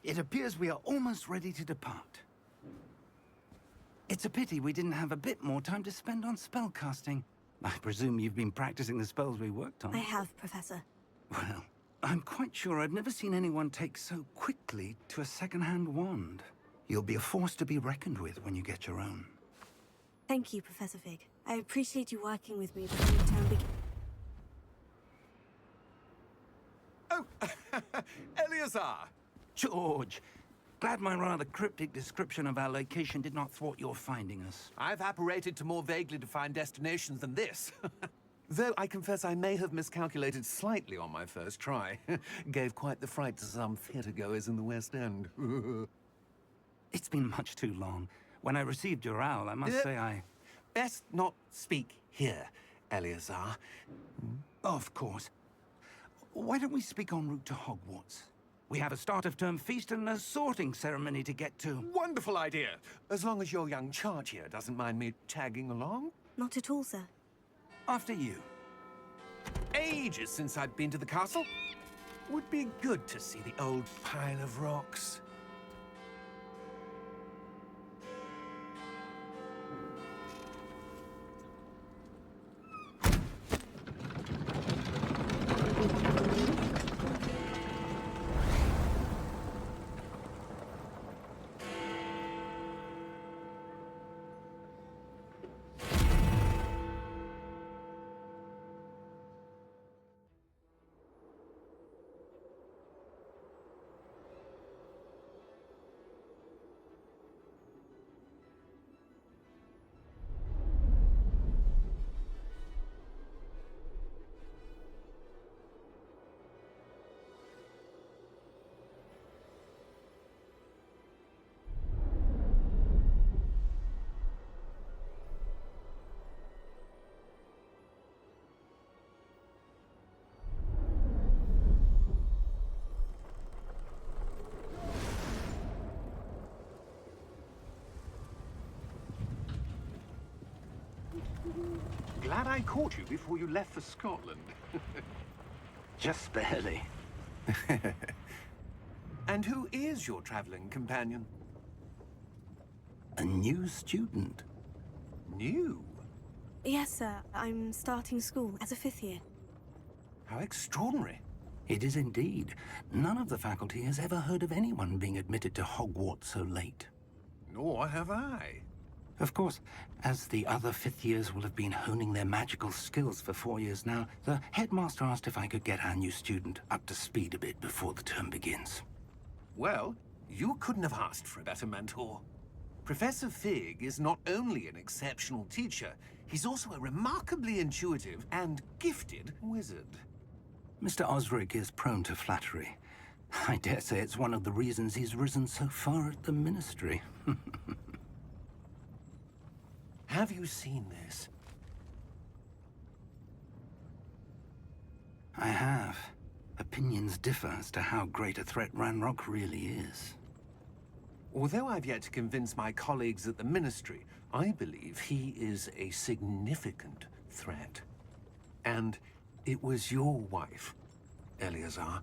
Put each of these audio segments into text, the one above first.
It appears we are almost ready to depart. It's a pity we didn't have a bit more time to spend on spellcasting. I presume you've been practicing the spells we worked on. I have, Professor. Well, I'm quite sure I've never seen anyone take so quickly to a second-hand wand. You'll be a force to be reckoned with when you get your own. Thank you, Professor Fig. I appreciate you working with me before the term begins. Oh, Eleazar! George! Glad my rather cryptic description of our location did not thwart your finding us. I've apparated to more vaguely defined destinations than this. Though I confess I may have miscalculated slightly on my first try. Gave quite the fright to some theatre-goers in the West End. It's been much too long. When I received your owl, I must say I... Best not speak here, Eleazar. Of course. Why don't we speak en route to Hogwarts? We have a start-of-term feast and a sorting ceremony to get to. Wonderful idea! As long as your young charge here doesn't mind me tagging along. Not at all, sir. After you. Ages since I'd been to the castle. Would be good to see the old pile of rocks. Glad I caught you before you left for Scotland. Just barely. And who is your traveling companion? A new student. New? Yes, sir. I'm starting school as a 5th year. How extraordinary. It is indeed. None of the faculty has ever heard of anyone being admitted to Hogwarts so late. Nor have I. Of course, as the other 5th years will have been honing their magical skills for 4 years now, the headmaster asked if I could get our new student up to speed a bit before the term begins. Well, you couldn't have asked for a better mentor. Professor Fig is not only an exceptional teacher, he's also a remarkably intuitive and gifted wizard. Mr. Osric is prone to flattery. I dare say it's one of the reasons he's risen so far at the Ministry. Have you seen this? I have. Opinions differ as to how great a threat Ranrock really is. Although I've yet to convince my colleagues at the Ministry, I believe he is a significant threat. And it was your wife, Eleazar,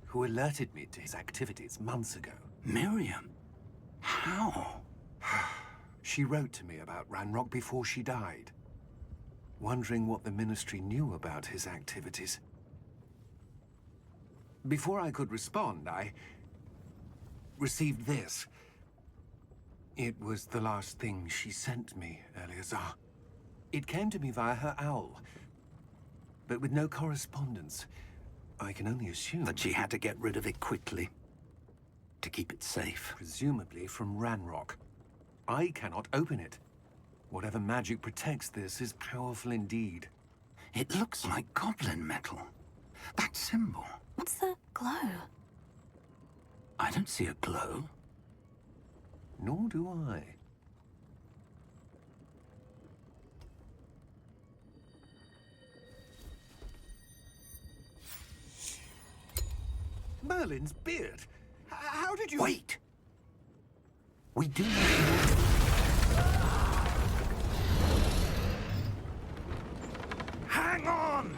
who alerted me to his activities months ago. Miriam? How? She wrote to me about Ranrock before she died, wondering what the Ministry knew about his activities. Before I could respond, I received this. It was the last thing she sent me, Eleazar. It came to me via her owl, but with no correspondence. I can only assume That she had to get rid of it quickly. To keep it safe. presumably from Ranrock. I cannot open it. Whatever magic protects this is powerful indeed. It looks like goblin metal. That symbol. What's the glow? I don't see a glow. Nor do I. Merlin's beard. How did you... Wait! We do need to... Hang on!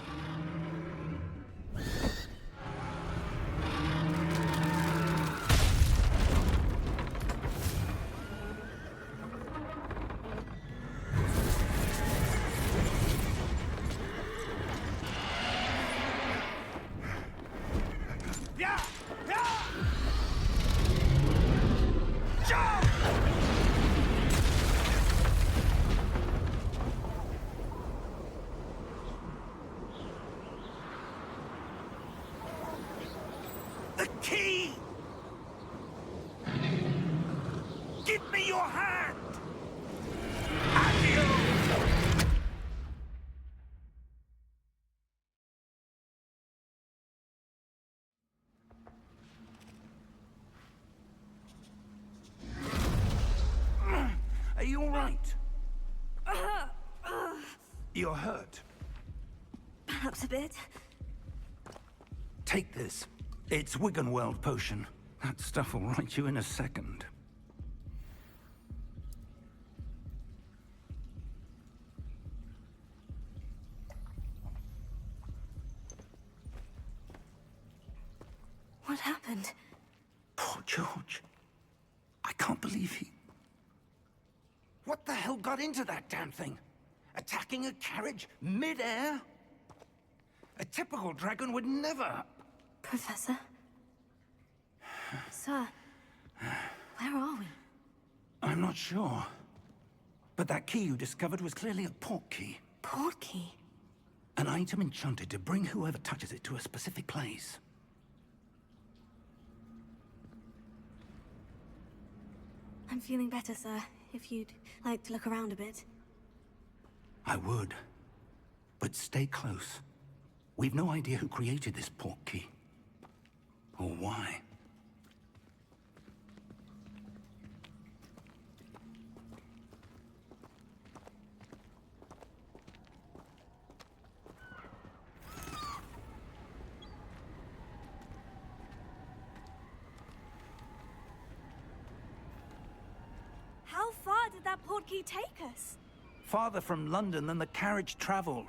you all right? You're hurt. Perhaps a bit. Take this. It's Wiggenweld potion. That stuff will right you in a second. What happened? Poor George. I can't believe he... What the hell got into that damn thing? Attacking a carriage mid-air? A typical dragon would never... Professor? Sir, where are we? I'm not sure. But that key you discovered was clearly a port key. Port key? An item enchanted to bring whoever touches it to a specific place. I'm feeling better, sir. If you'd like to look around a bit. I would. But stay close. We've no idea who created this port key. Or why. How far did that port key take us? Farther from London than the carriage traveled.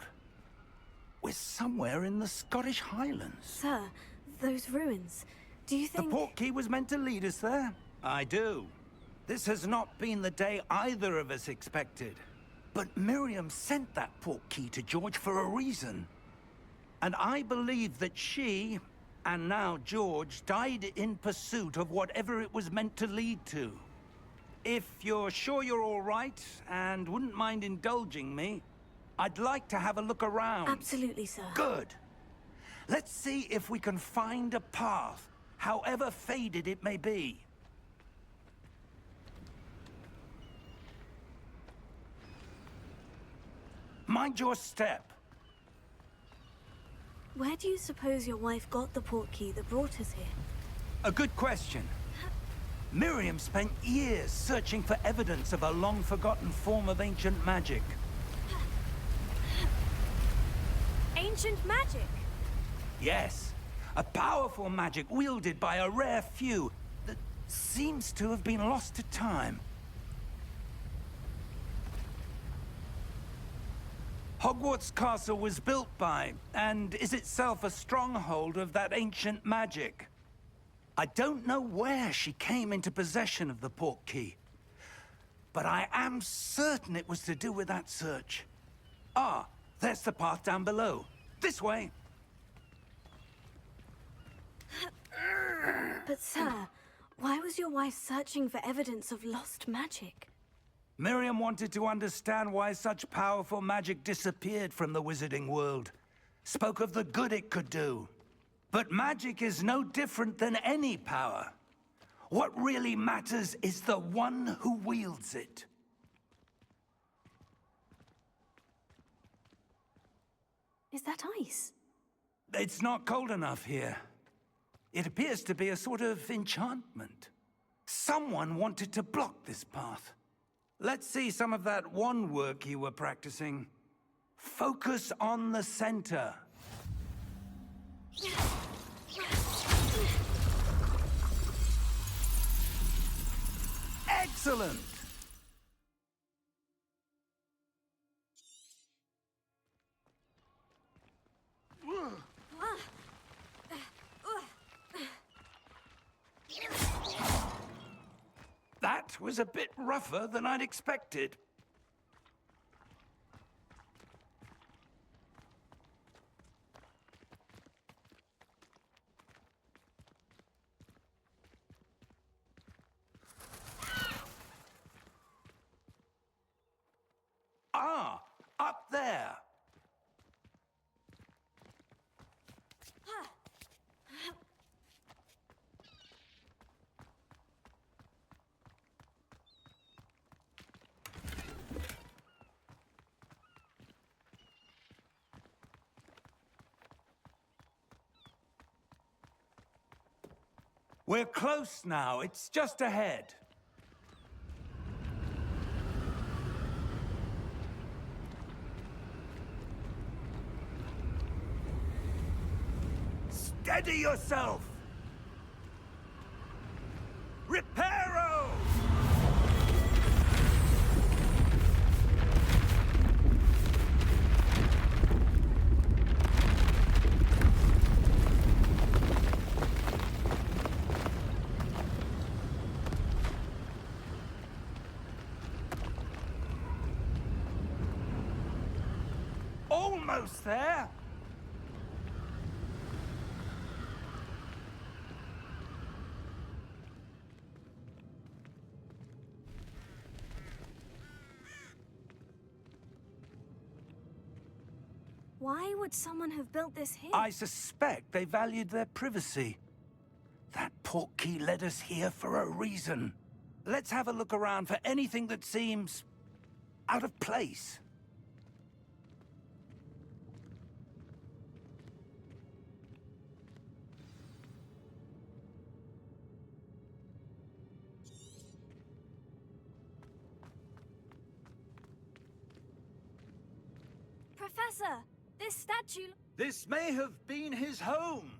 We're somewhere in the Scottish Highlands. Sir, those ruins. Do you The think... port key was meant to lead us there? I do. This has not been the day either of us expected. But Miriam sent that port key to George for a reason. And I believe that she, and now George, died in pursuit of whatever it was meant to lead to. If you're sure you're all right, and wouldn't mind indulging me, I'd like to have a look around. Absolutely, sir. Good. Let's see if we can find a path, however faded it may be. Mind your step. Where do you suppose your wife got the port key that brought us here? A good question. Miriam spent years searching for evidence of a long-forgotten form of ancient magic. Ancient magic? Yes, a powerful magic wielded by a rare few that seems to have been lost to time. Hogwarts Castle was built by, and is itself a stronghold of that ancient magic. I don't know where she came into possession of the port key, but I am certain it was to do with that search. Ah, there's the path down below. This way. But sir, why was your wife searching for evidence of lost magic? Miriam wanted to understand why such powerful magic disappeared from the wizarding world. Spoke of the good it could do. But magic is no different than any power. What really matters is the one who wields it. Is that ice? It's not cold enough here. It appears to be a sort of enchantment. Someone wanted to block this path. Let's see some of that wand work you were practicing. Focus on the center. Excellent! That was a bit rougher than I'd expected. Ah, up there. We're close now. It's just ahead. Steady yourself! Reparo! Almost there! Why would someone have built this here? I suspect they valued their privacy. That portkey led us here for a reason. Let's have a look around for anything that seems out of place. Professor, this statue... This may have been his home.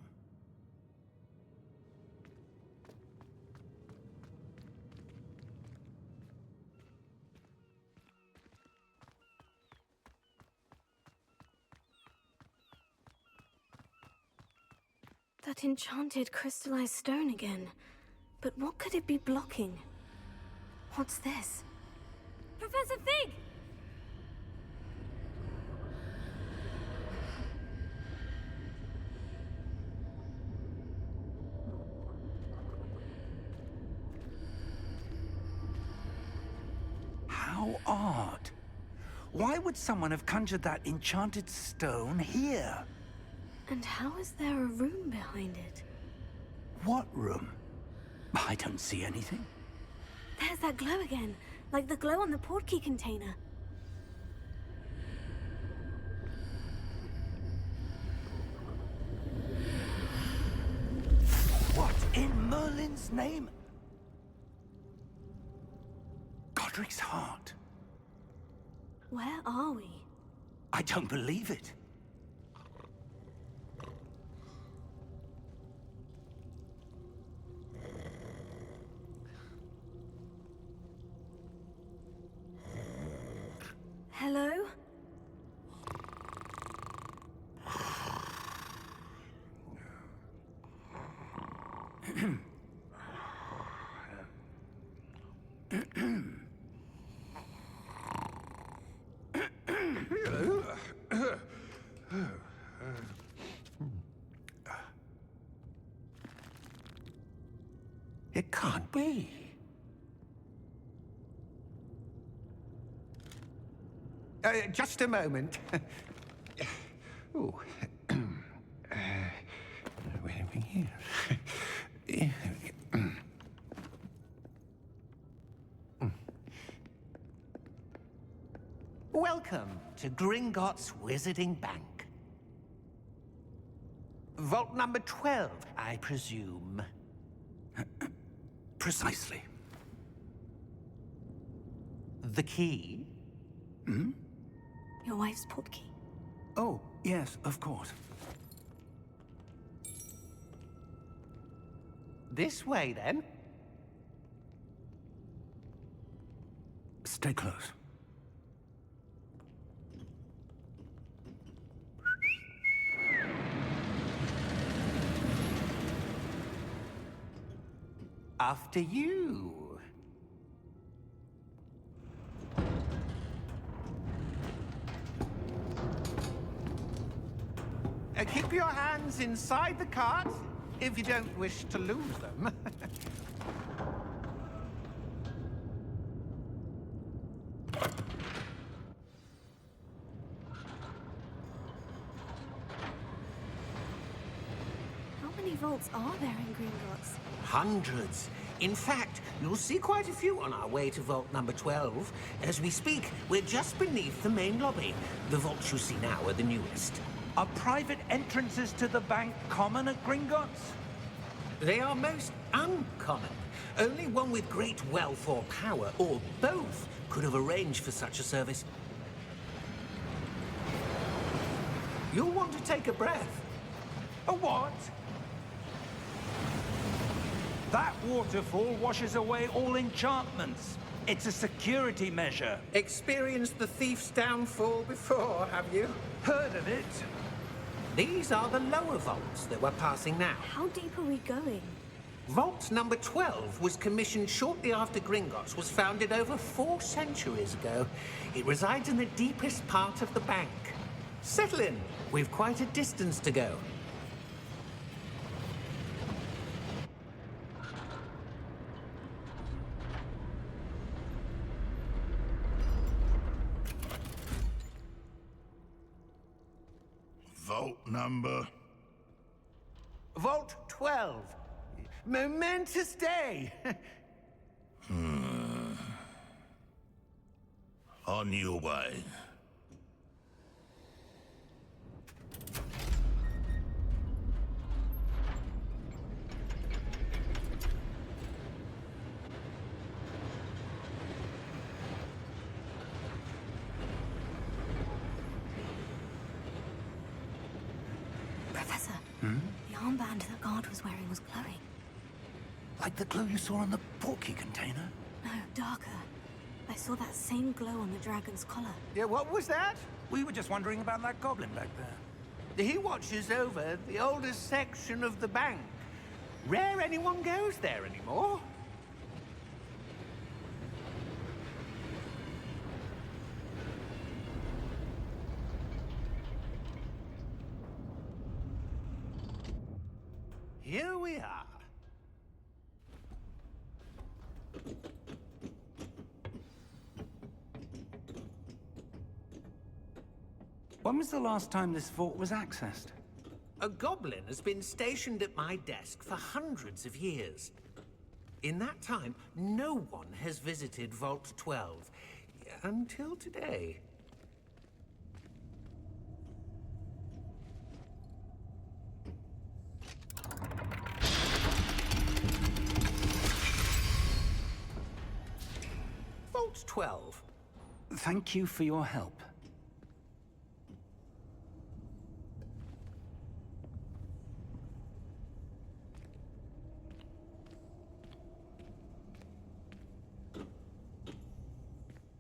That enchanted crystallized stone again. But what could it be blocking? What's this? Professor Fig! How odd. Why would someone have conjured that enchanted stone here? And how is there a room behind it? What room? I don't see anything. There's that glow again, like the glow on the portkey container. What in Merlin's name? Godric's heart. Where are we? I don't believe it. Hello? It can't be. Just a moment. Oh. Wait a minute here. Welcome to Gringotts Wizarding Bank. Vault number 12, I presume. Precisely. The key? Your wife's portkey. Oh, yes, of course. This way, then. Stay close. After you. Keep your hands inside the cart if you don't wish to lose them. How many vaults are there in Gringotts? Hundreds. In fact, you'll see quite a few on our way to vault number 12. As we speak, we're just beneath the main lobby. The vaults you see now are the newest. Are private entrances to the bank common at Gringotts? They are most uncommon. Only one with great wealth or power, or both, could have arranged for such a service. You'll want to take a breath. A what? That waterfall washes away all enchantments. It's a security measure. Experienced the thief's downfall before, have you? Heard of it? These are the lower vaults that we're passing now. How deep are we going? Vault number 12 was commissioned shortly after Gringotts was founded over 4 centuries ago. It resides in the deepest part of the bank. Settle in. We've quite a distance to go. Vault number? Vault 12. Momentous day. On your way. Professor, the armband the guard was wearing was glowing. Like the glow you saw on the portkey container? No, darker. I saw that same glow on the dragon's collar. Yeah, what was that? We were just wondering about that goblin back there. He watches over the oldest section of the bank. Rare anyone goes there anymore. Here we are. When was the last time this vault was accessed? A goblin has been stationed at my desk for hundreds of years. In that time, no one has visited Vault 12. Until today. Vault 12. Thank you for your help.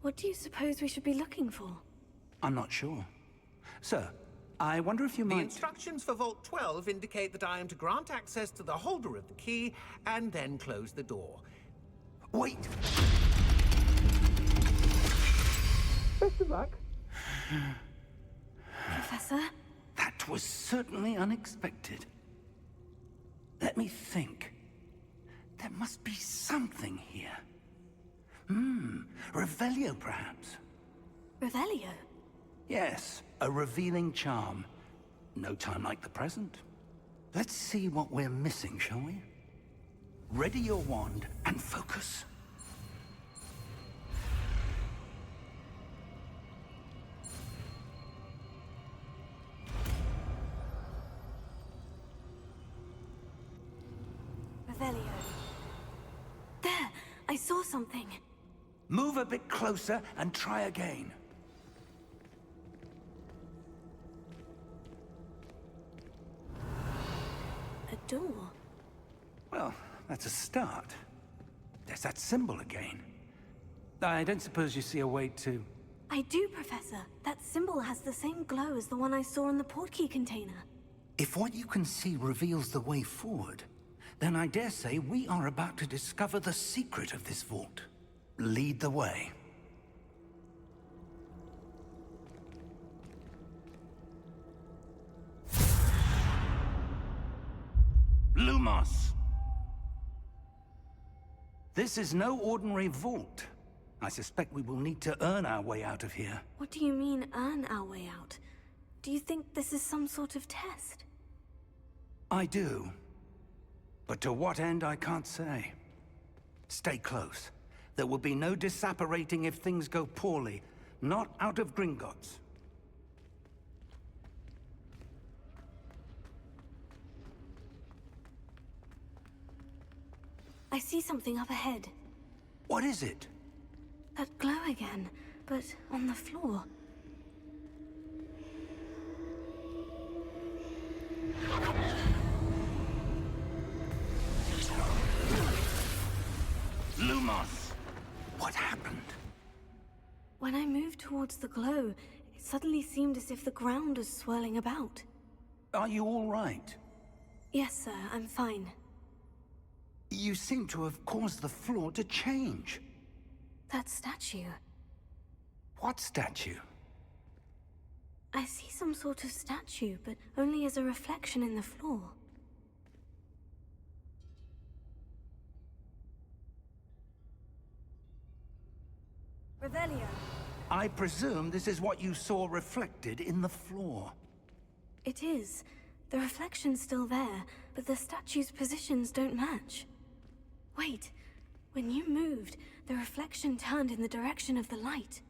What do you suppose we should be looking for? I'm not sure. Sir, I wonder if you The might... instructions for Vault 12 indicate that I am to grant access to the holder of the key and then close the door. Wait! Best of luck. Professor? That was certainly unexpected. Let me think. There must be something here. Revelio, perhaps? Revelio? Yes, a revealing charm. No time like the present. Let's see what we're missing, shall we? Ready your wand and focus. Revelio. There! I saw something. Move a bit closer and try again. A door. Well, that's a start. There's that symbol again. I don't suppose you see a way to... I do, Professor. That symbol has the same glow as the one I saw in the portkey container. If what you can see reveals the way forward, then I dare say we are about to discover the secret of this vault. Lead the way. Lumos! This is no ordinary vault. I suspect we will need to earn our way out of here. What do you mean, earn our way out? Do you think this is some sort of test? I do. But to what end, I can't say. Stay close. There will be no disapparating if things go poorly. Not out of Gringotts. I see something up ahead. What is it? That glow again, but on the floor. moved towards the glow, it suddenly seemed as if the ground was swirling about. Are you all right? Yes, sir, I'm fine. You seem to have caused the floor to change. That statue. What statue? I see some sort of statue, but only as a reflection in the floor. Revelio. I presume this is what you saw reflected in the floor. It is. The reflection's still there, but the statue's positions don't match. Wait. When you moved, the reflection turned in the direction of the light.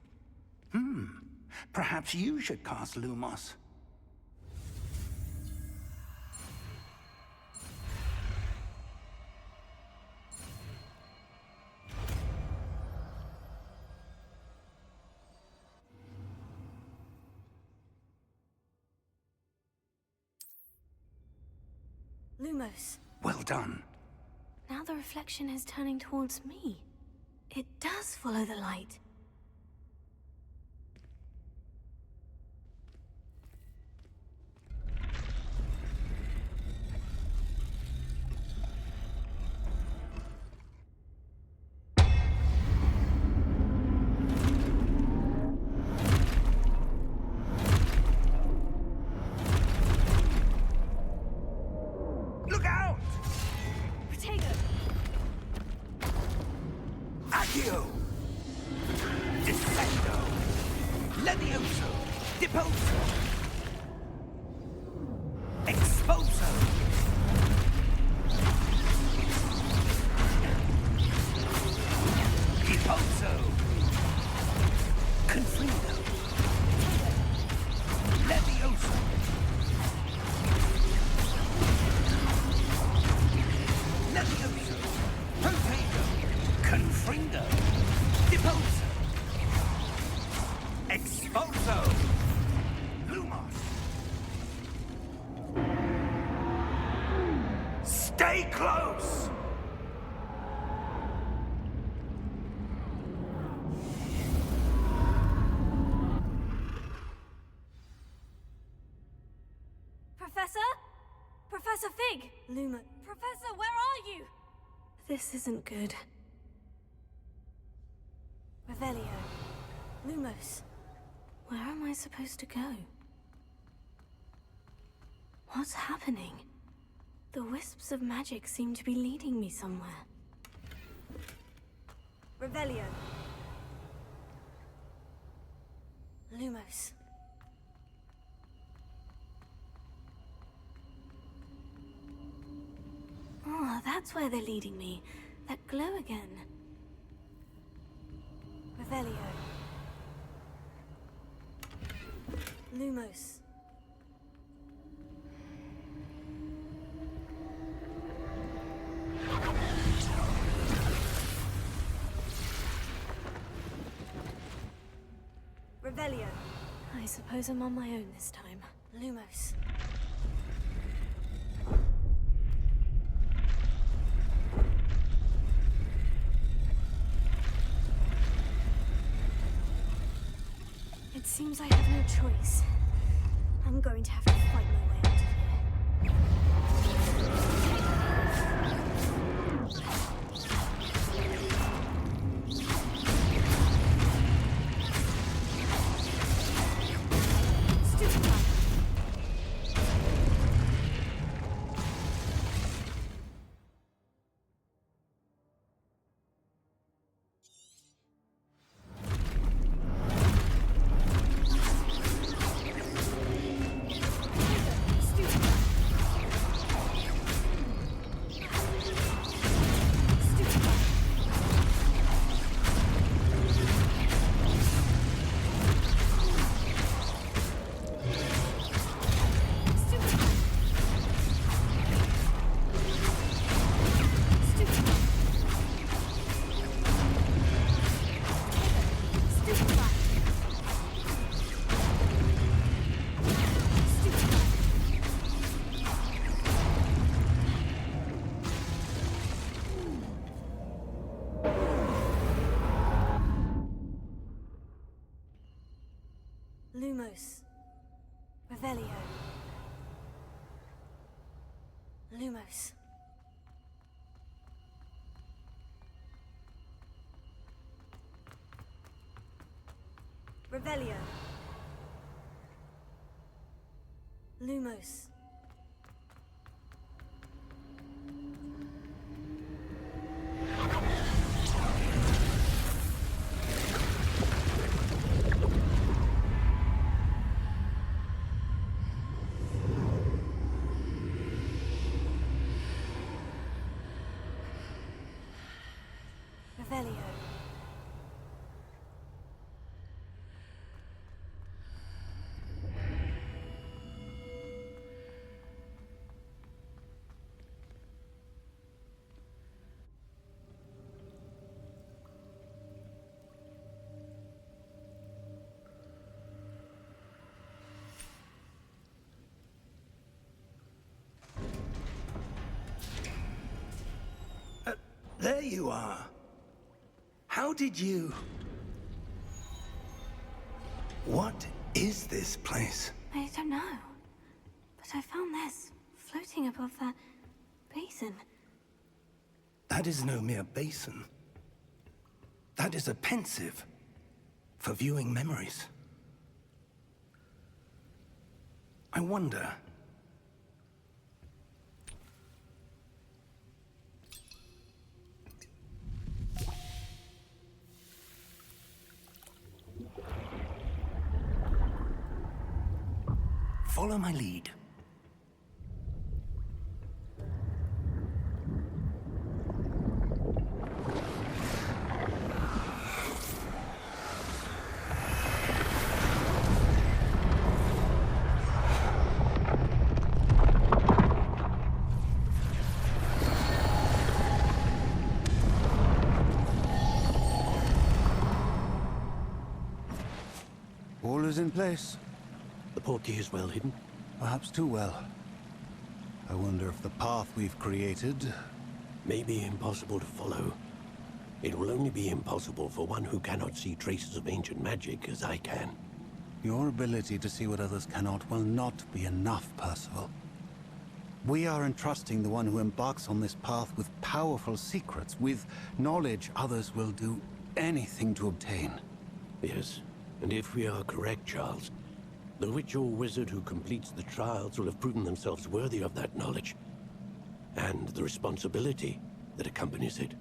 Perhaps you should cast Lumos. Lumos. Well done. Now the reflection is turning towards me. It does follow the light. Look out! Protego! Accio! Descendo! Levioso! Deposo! Exposo! Deposo! Confrido! Levioso! Levioso! Protego! Confrindo! Deposo! Exposo! Lumos! Stay close! Professor? Professor Fig! Luma. Professor, where are you? This isn't good. Revelio. Lumos. Where am I supposed to go? What's happening? The wisps of magic seem to be leading me somewhere. Revelio. Lumos. Oh, that's where they're leading me. That glow again. Revelio. Lumos. Revelio. I suppose I'm on my own this time. Lumos. It seems I have no choice. I'm going to have to fight my way out of here. Stupid one. Lumos. Revelio. Lumos. Revelio. Lumos. Revelio. There you are. How did you... What is this place? I don't know. But I found this floating above that basin. That is no mere basin. That is a pensive for viewing memories. I wonder... Follow my lead. All is in place. The portkey is well hidden. Perhaps too well. I wonder if the path we've created... May be impossible to follow. It will only be impossible for one who cannot see traces of ancient magic as I can. Your ability to see what others cannot will not be enough, Percival. We are entrusting the one who embarks on this path with powerful secrets, with knowledge others will do anything to obtain. Yes, and if we are correct, Charles, the witch or wizard who completes the trials will have proven themselves worthy of that knowledge, and the responsibility that accompanies it.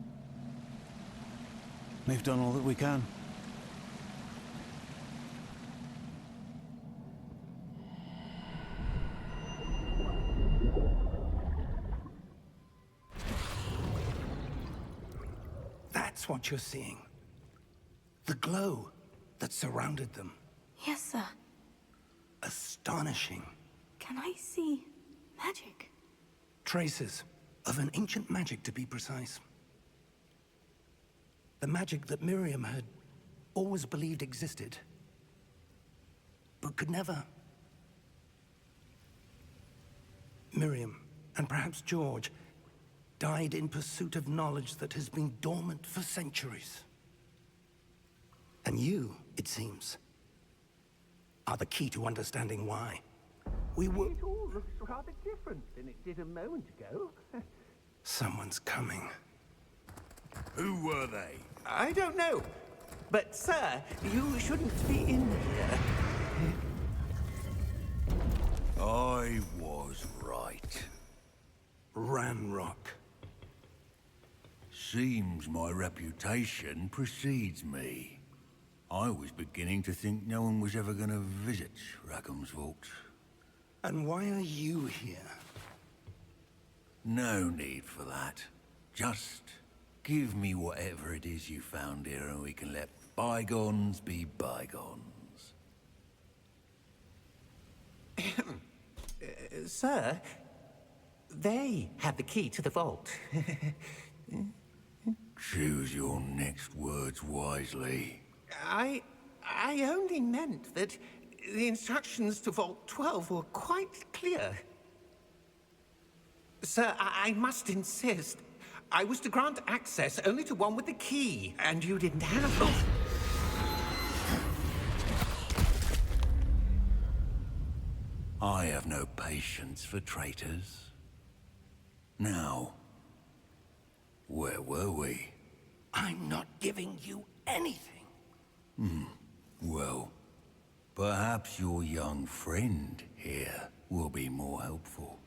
We've done all that we can. That's what you're seeing. The glow that surrounded them. Yes, sir. Astonishing. Can I see magic? Traces of an ancient magic, to be precise. The magic that Miriam had always believed existed, but could never. Miriam, and perhaps George, died in pursuit of knowledge that has been dormant for centuries. And you, it seems, are the key to understanding why. We were... It all looks rather different than it did a moment ago. Someone's coming. Who were they? I don't know. But, sir, you shouldn't be in here. I was right. Ranrock. Seems my reputation precedes me. I was beginning to think no one was ever going to visit Rackham's vault. And why are you here? No need for that. Just give me whatever it is you found here and we can let bygones be bygones. Sir, they had the key to the vault. Choose your next words wisely. I only meant that the instructions to Vault 12 were quite clear. Sir, I must insist. I was to grant access only to one with the key, and you didn't have it. I have no patience for traitors. Now, where were we? I'm not giving you anything. Well, perhaps your young friend here will be more helpful.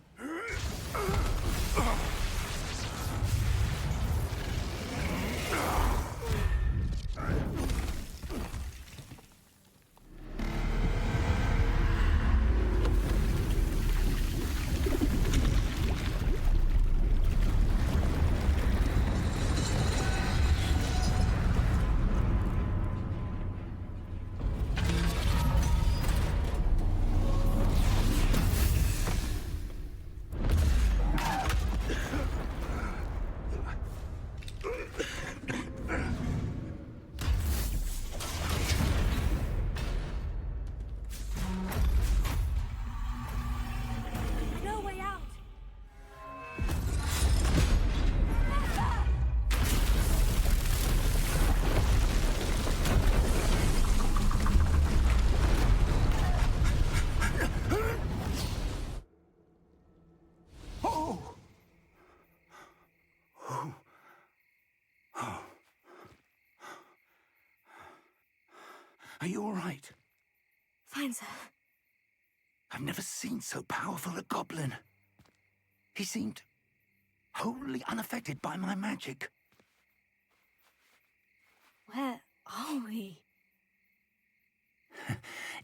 No way out! Oh! Oh. Oh. Are you all right? Fine, sir. I've never seen so powerful a goblin. He seemed wholly unaffected by my magic. Where are we?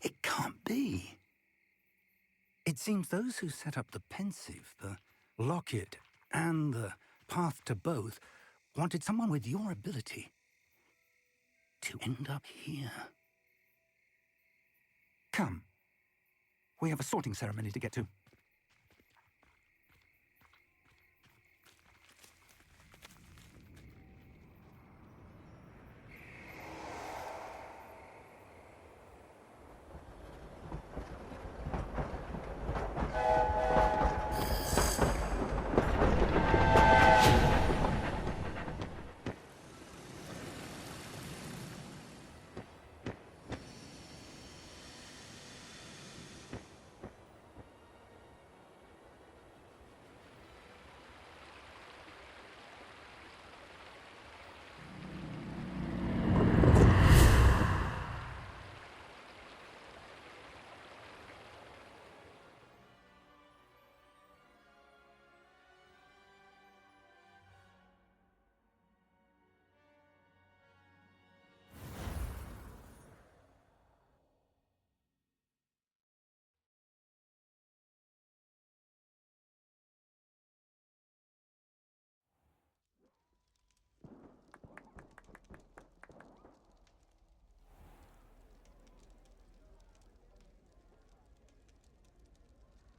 It can't be. It seems those who set up the pensive, the locket, and the path to both wanted someone with your ability to end up here. Come. We have a sorting ceremony to get to.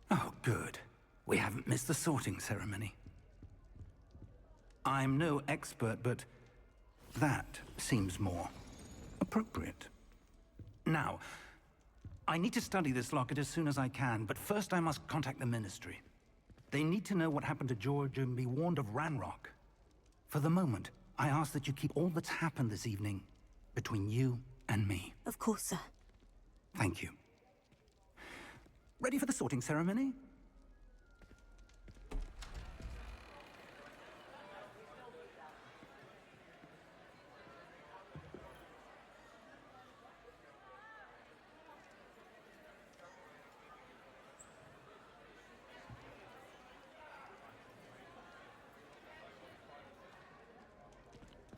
Oh, good. We haven't missed the sorting ceremony. I'm no expert, but that seems more appropriate. Now, I need to study this locket as soon as I can, but first I must contact the Ministry. They need to know what happened to George and be warned of Ranrock. For the moment, I ask that you keep all that's happened this evening between you and me. Of course, sir. Thank you. Ready for the sorting ceremony?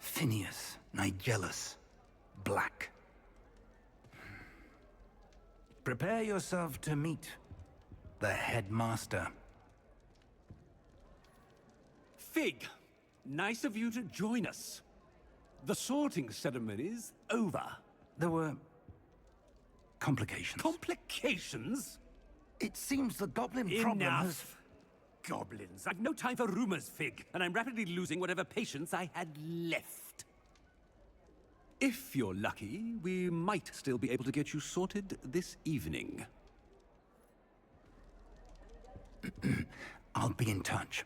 Phineas, Nigellus, Black. Prepare yourself to meet the headmaster. Fig, nice of you to join us. The sorting ceremony's over. There were complications. Complications? It seems the goblin problem has... Enough! Goblins. I've no time for rumors, Fig, and I'm rapidly losing whatever patience I had left. If you're lucky, we might still be able to get you sorted this evening. I'll be in touch.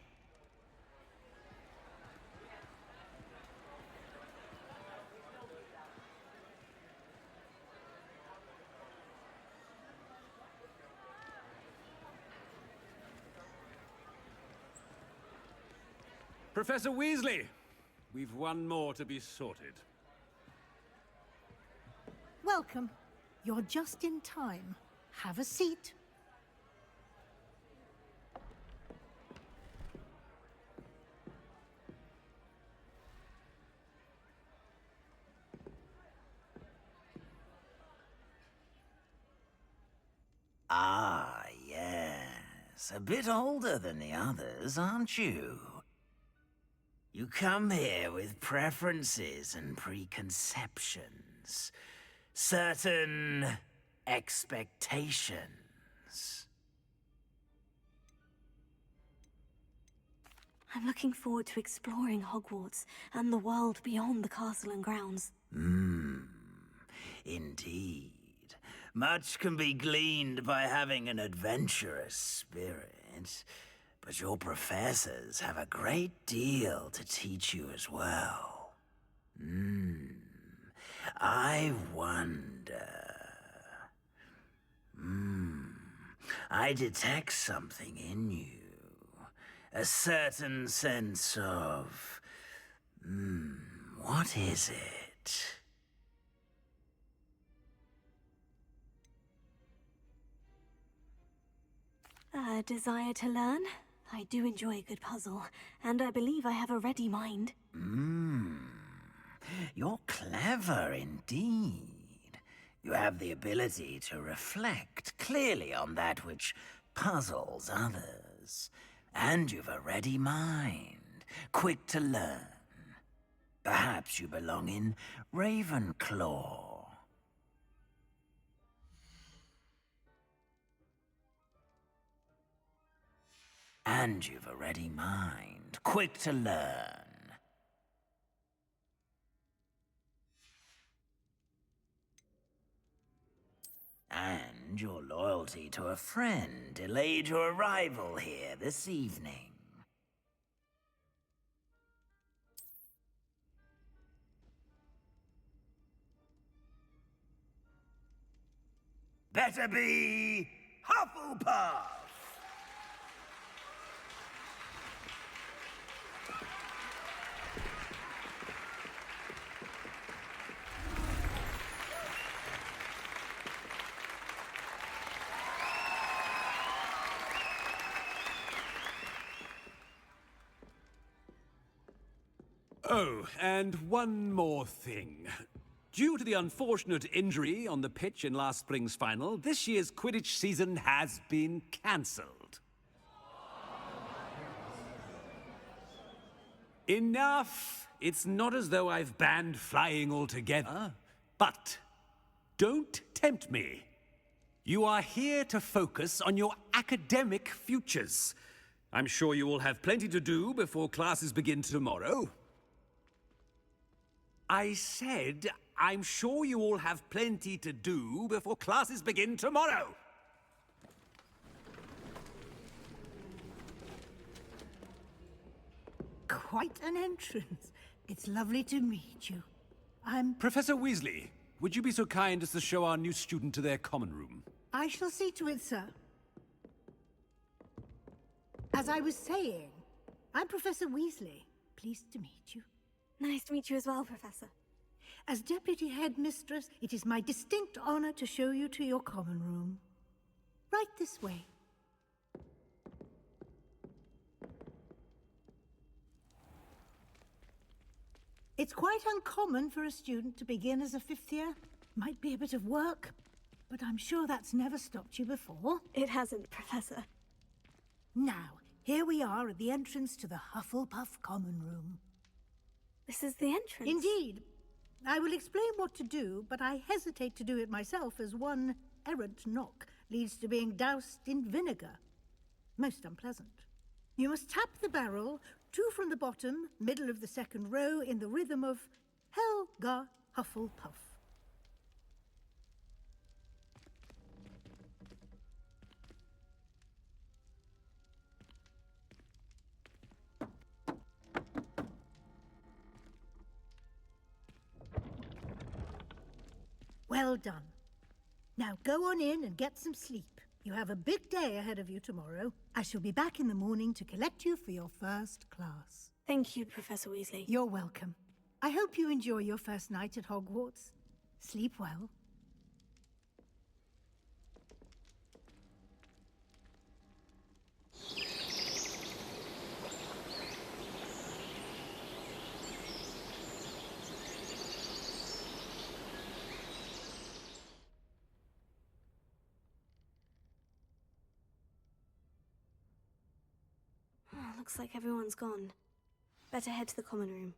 Professor Weasley, we've one more to be sorted. Welcome. You're just in time. Have a seat. Ah, yes. A bit older than the others, aren't you? You come here with preferences and preconceptions. Certain expectations. I'm looking forward to exploring Hogwarts and the world beyond the castle and grounds. Indeed. Much can be gleaned by having an adventurous spirit, but your professors have a great deal to teach you as well. I wonder... I detect something in you. A certain sense of... what is it? A desire to learn? I do enjoy a good puzzle, and I believe I have a ready mind. You're clever indeed. You have the ability to reflect clearly on that which puzzles others. And you've a ready mind, quick to learn. Perhaps you belong in Ravenclaw. And you've a ready mind, quick to learn. And your loyalty to a friend delayed your arrival here this evening. Better be Hufflepuff! Oh, and one more thing. Due to the unfortunate injury on the pitch in last spring's final, this year's Quidditch season has been cancelled. Enough! It's not as though I've banned flying altogether. But don't tempt me. You are here to focus on your academic futures. I'm sure you will have plenty to do before classes begin tomorrow. I said, I'm sure you all have plenty to do before classes begin tomorrow. Quite an entrance. It's lovely to meet you. Professor Weasley, would you be so kind as to show our new student to their common room? I shall see to it, sir. As I was saying, I'm Professor Weasley. Pleased to meet you. Nice to meet you as well, Professor. As Deputy Headmistress, it is my distinct honor to show you to your common room. Right this way. It's quite uncommon for a student to begin as a fifth year. Might be a bit of work, but I'm sure that's never stopped you before. It hasn't, Professor. Now, here we are at the entrance to the Hufflepuff common room. This is the entrance? Indeed. I will explain what to do, but I hesitate to do it myself as one errant knock leads to being doused in vinegar. Most unpleasant. You must tap the barrel, 2 from the bottom, middle of the second row, in the rhythm of Helga Hufflepuff. Well done. Now go on in and get some sleep. You have a big day ahead of you tomorrow. I shall be back in the morning to collect you for your first class. Thank you, Professor Weasley. You're welcome. I hope you enjoy your first night at Hogwarts. Sleep well. Oh, looks like everyone's gone. Better head to the common room.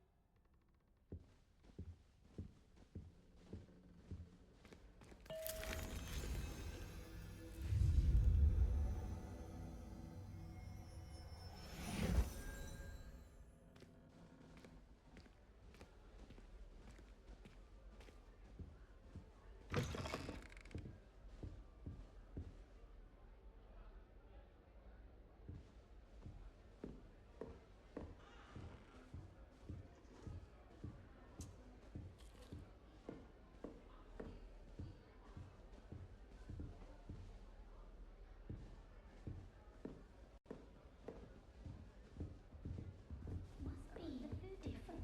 Must be different.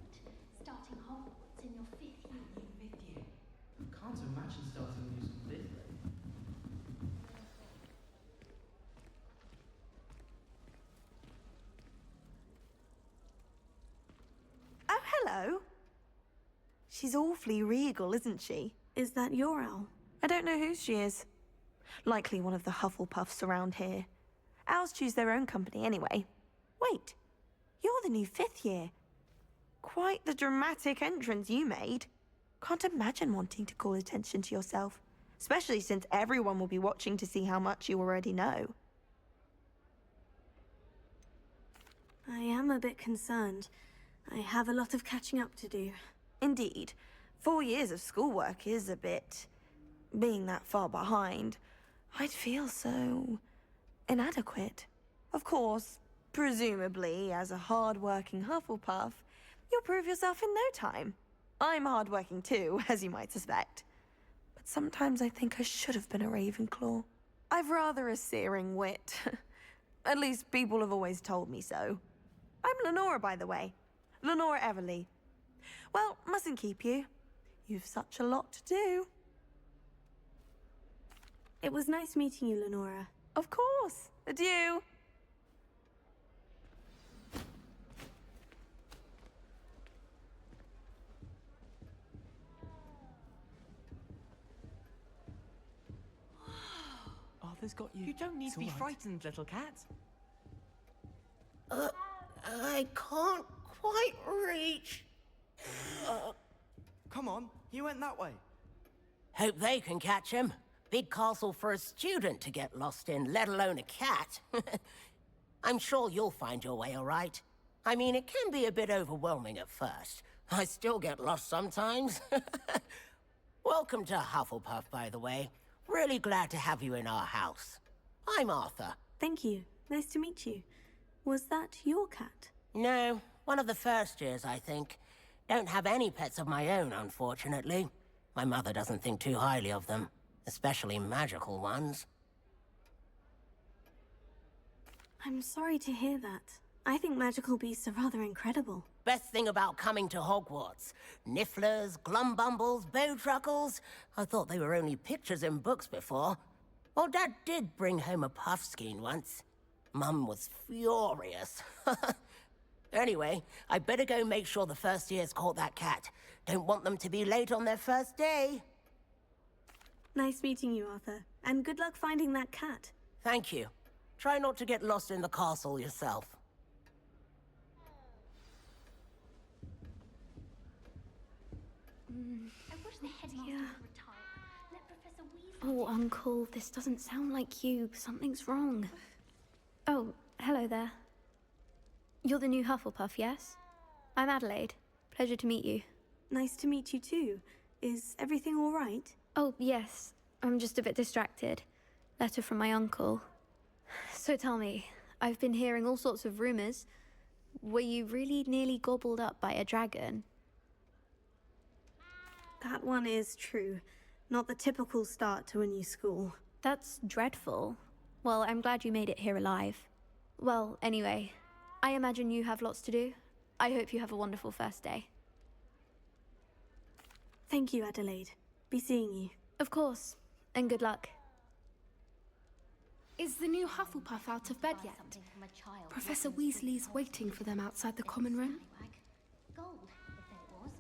Starting Hogwarts in your 5th year. Fifth year? I can't imagine starting new school this late. Oh, hello. She's awfully regal, isn't she? Is that your owl? I don't know who she is. Likely one of the Hufflepuffs around here. Owls choose their own company anyway. Wait, you're the new 5th year. Quite the dramatic entrance you made. Can't imagine wanting to call attention to yourself, especially since everyone will be watching to see how much you already know. I am a bit concerned. I have a lot of catching up to do. Indeed. 4 years of schoolwork is a bit... Being that far behind, I'd feel so... inadequate. Of course, presumably, as a hard-working Hufflepuff, you'll prove yourself in no time. I'm hard-working too, as you might suspect. But sometimes I think I should have been a Ravenclaw. I've rather a searing wit. At least people have always told me so. I'm Lenora, by the way. Lenora Everly. Well, mustn't keep you. You've such a lot to do. It was nice meeting you, Lenora. Of course. Adieu. Arthur's got you. You don't need It's to be all right. frightened, little cat. I can't quite reach. Come on, you went that way. Hope they can catch him. Big castle for a student to get lost in, let alone a cat. I'm sure you'll find your way all right. I mean, it can be a bit overwhelming at first. I still get lost sometimes. Welcome to Hufflepuff, by the way. Really glad to have you in our house. I'm Arthur. Thank you. Nice to meet you. Was that your cat? No, one of the first years, I think. Don't have any pets of my own, unfortunately. My mother doesn't think too highly of them, especially magical ones. I'm sorry to hear that. I think magical beasts are rather incredible. Best thing about coming to Hogwarts. Nifflers, glumbumbles, bowtruckles. I thought they were only pictures in books before. Well, Dad did bring home a puffskein once. Mum was furious. Anyway, I better go make sure the first years caught that cat. Don't want them to be late on their first day. Nice meeting you, Arthur. And good luck finding that cat. Thank you. Try not to get lost in the castle yourself. I wish the headmaster would retire. Let Professor Weasley... Oh, Uncle, this doesn't sound like you. Something's wrong. Oh, hello there. You're the new Hufflepuff, yes? I'm Adelaide. Pleasure to meet you. Nice to meet you too. Is everything all right? Oh, yes. I'm just a bit distracted. Letter from my uncle. So tell me, I've been hearing all sorts of rumors. Were you really nearly gobbled up by a dragon? That one is true. Not the typical start to a new school. That's dreadful. Well, I'm glad you made it here alive. Well, anyway, I imagine you have lots to do. I hope you have a wonderful first day. Thank you, Adelaide. Be seeing you. Of course, and good luck. Is the new Hufflepuff out of bed yet? Professor Weasley's waiting for them outside the common room. Gold, if there was.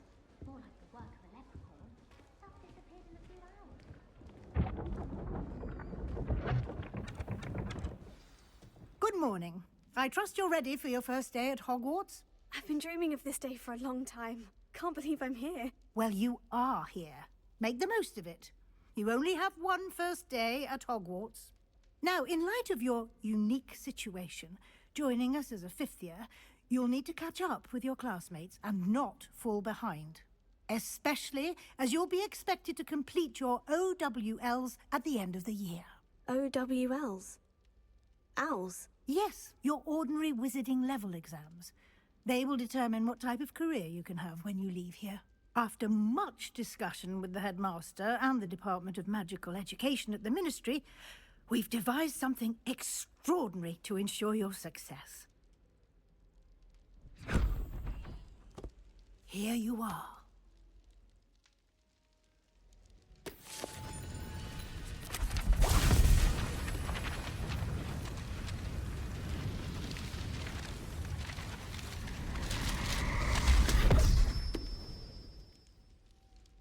More like the work of a leprechaun. Stuff disappeared in a few hours. Good morning. I trust you're ready for your first day at Hogwarts? I've been dreaming of this day for a long time. Can't believe I'm here. Well, you are here. Make the most of it. You only have one first day at Hogwarts. Now, in light of your unique situation, joining us as a fifth year, you'll need to catch up with your classmates and not fall behind. Especially as you'll be expected to complete your OWLs at the end of the year. OWLs? Owls? Yes, your ordinary wizarding level exams. They will determine what type of career you can have when you leave here. After much discussion with the headmaster and the Department of Magical Education at the Ministry, we've devised something extraordinary to ensure your success. Here you are.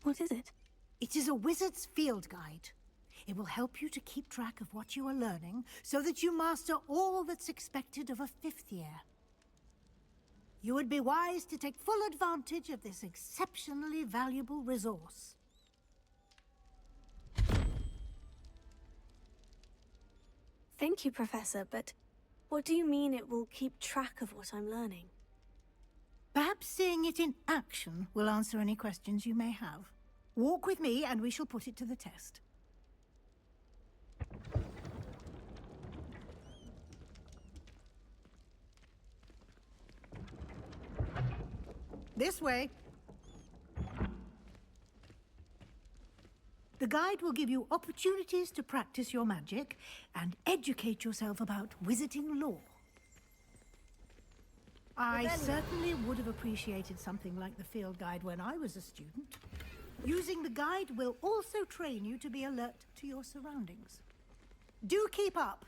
What is it? It is a wizard's field guide. It will help you to keep track of what you are learning so that you master all that's expected of a fifth year. You would be wise to take full advantage of this exceptionally valuable resource. Thank you, Professor, but what do you mean it will keep track of what I'm learning? Perhaps seeing it in action will answer any questions you may have. Walk with me and we shall put it to the test. This way. The guide will give you opportunities to practice your magic and educate yourself about wizarding lore. I certainly would have appreciated something like the field guide when I was a student. Using the guide will also train you to be alert to your surroundings. Do keep up.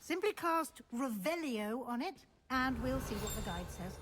Simply cast Revelio on it, and we'll see what the guide says.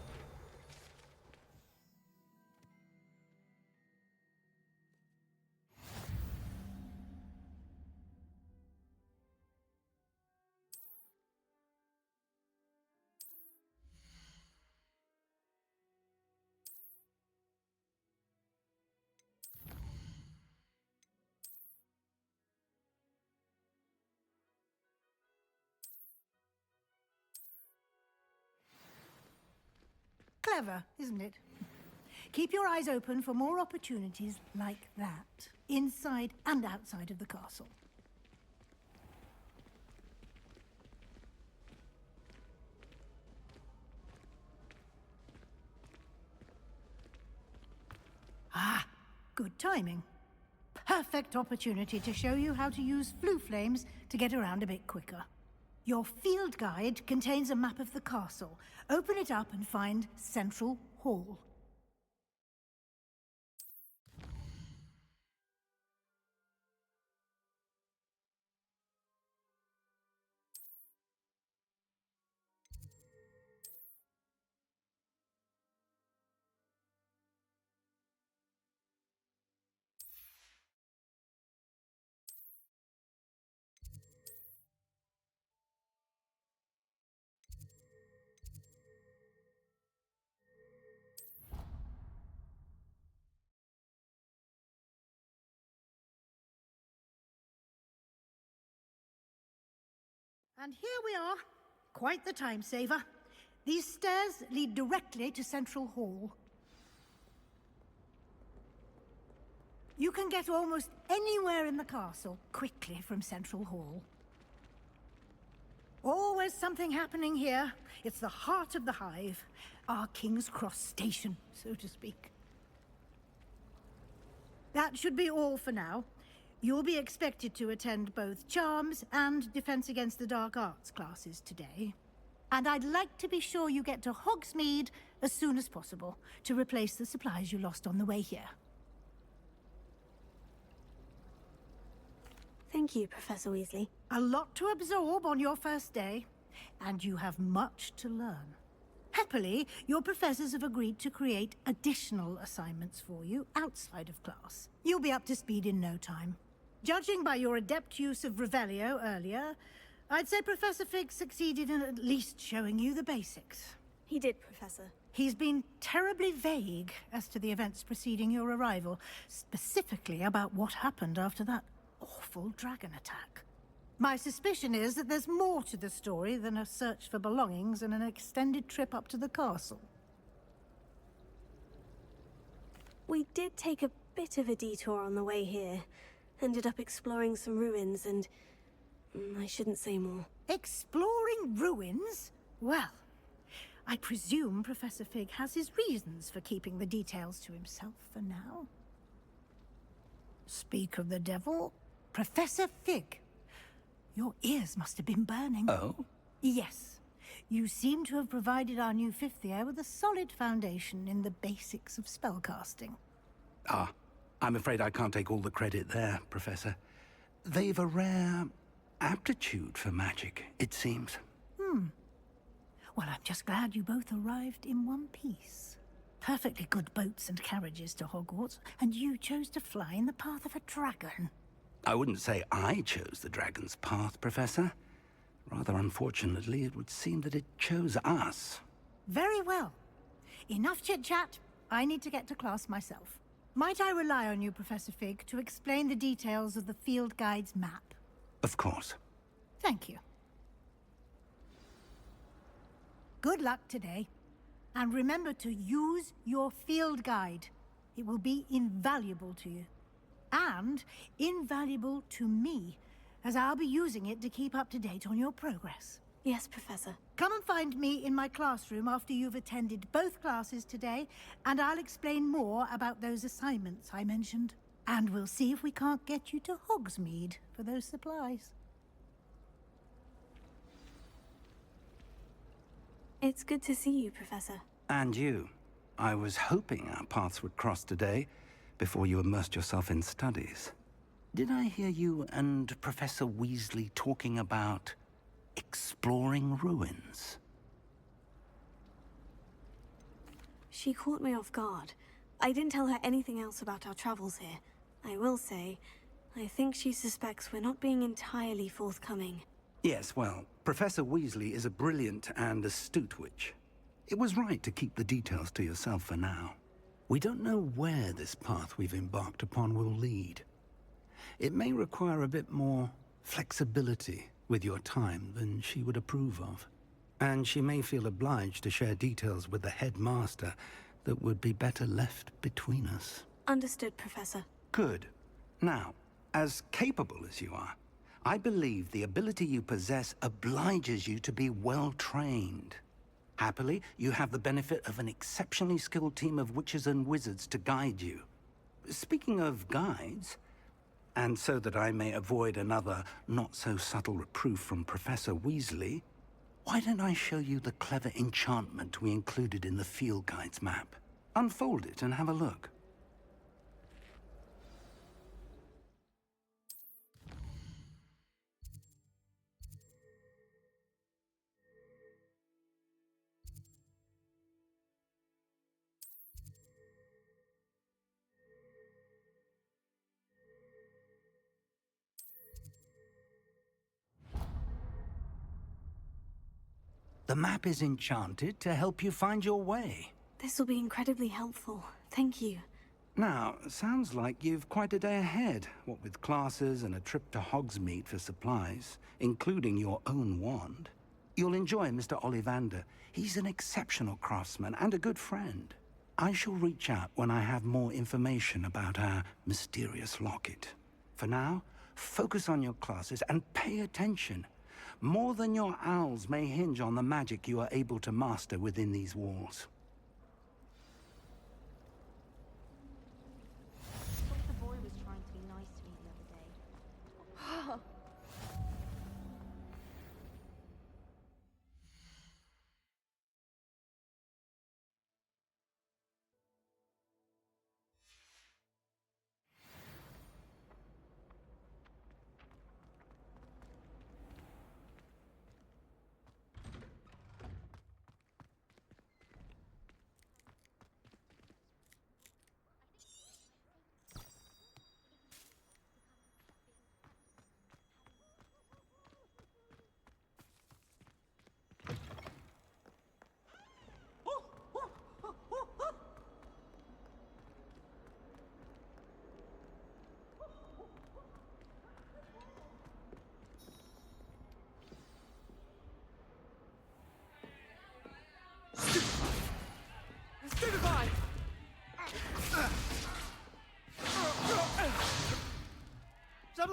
Clever, isn't it? Keep your eyes open for more opportunities like that, inside and outside of the castle. Ah, good timing. Perfect opportunity to show you how to use flue flames to get around a bit quicker. Your field guide contains a map of the castle. Open it up and find Central Hall. And here we are. Quite the time saver. These stairs lead directly to Central Hall. You can get almost anywhere in the castle quickly from Central Hall. Always something happening here. It's the heart of the hive. Our King's Cross station, so to speak. That should be all for now. You'll be expected to attend both Charms and Defense Against the Dark Arts classes today. And I'd like to be sure you get to Hogsmeade as soon as possible to replace the supplies you lost on the way here. Thank you, Professor Weasley. A lot to absorb on your first day, and you have much to learn. Happily, your professors have agreed to create additional assignments for you outside of class. You'll be up to speed in no time. Judging by your adept use of Revelio earlier, I'd say Professor Fig succeeded in at least showing you the basics. He did, Professor. He's been terribly vague as to the events preceding your arrival, specifically about what happened after that awful dragon attack. My suspicion is that there's more to the story than a search for belongings and an extended trip up to the castle. We did take a bit of a detour on the way here. Ended up exploring some ruins and... I shouldn't say more. Exploring ruins? Well, I presume Professor Fig has his reasons for keeping the details to himself for now. Speak of the devil, Professor Fig. Your ears must have been burning. Oh? Yes. You seem to have provided our new fifth year with a solid foundation in the basics of spellcasting. Ah, I'm afraid I can't take all the credit there, Professor. They've a rare aptitude for magic, it seems. Well, I'm just glad you both arrived in one piece. Perfectly good boats and carriages to Hogwarts, and you chose to fly in the path of a dragon. I wouldn't say I chose the dragon's path, Professor. Rather unfortunately, it would seem that it chose us. Very well. Enough chit-chat. I need to get to class myself. Might I rely on you, Professor Fig, to explain the details of the field guide's map? Of course. Thank you. Good luck today. And remember to use your field guide. It will be invaluable to you. And invaluable to me, as I'll be using it to keep up to date on your progress. Yes, Professor. Come and find me in my classroom after you've attended both classes today, and I'll explain more about those assignments I mentioned. And we'll see if we can't get you to Hogsmeade for those supplies. It's good to see you, Professor. And you. I was hoping our paths would cross today, before you immersed yourself in studies. Did I hear you and Professor Weasley talking about exploring ruins? She caught me off guard. I didn't tell her anything else about our travels here. I will say, I think she suspects we're not being entirely forthcoming. Yes, well, Professor Weasley is a brilliant and astute witch. It was right to keep the details to yourself for now. We don't know where this path we've embarked upon will lead. It may require a bit more flexibility with your time than she would approve of. And she may feel obliged to share details with the headmaster that would be better left between us. Understood, Professor. Good. Now, as capable as you are, I believe the ability you possess obliges you to be well-trained. Happily, you have the benefit of an exceptionally skilled team of witches and wizards to guide you. Speaking of guides, and so that I may avoid another not-so-subtle reproof from Professor Weasley, why don't I show you the clever enchantment we included in the field guide's map? Unfold it and have a look. The map is enchanted to help you find your way. This will be incredibly helpful. Thank you. Now, sounds like you've quite a day ahead, what with classes and a trip to Hogsmeade for supplies, including your own wand. You'll enjoy Mr. Ollivander. He's an exceptional craftsman and a good friend. I shall reach out when I have more information about our mysterious locket. For now, focus on your classes and pay attention. More than your owls may hinge on the magic you are able to master within these walls. The boy was trying to be nice to me the other day.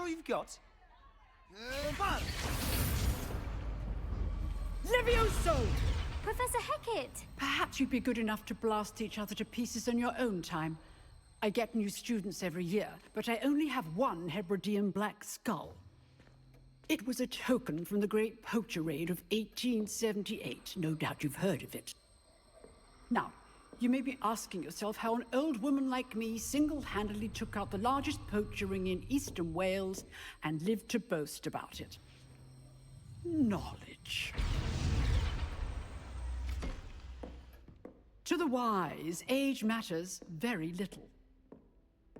all you've got? Levioso! Professor Hecat! Perhaps you'd be good enough to blast each other to pieces in your own time. I get new students every year, but I only have one Hebridean black skull. It was a token from the Great Poacher Raid of 1878. No doubt you've heard of it. Now, you may be asking yourself how an old woman like me single-handedly took out the largest poacher ring in eastern Wales and lived to boast about it. Knowledge. To the wise, age matters very little.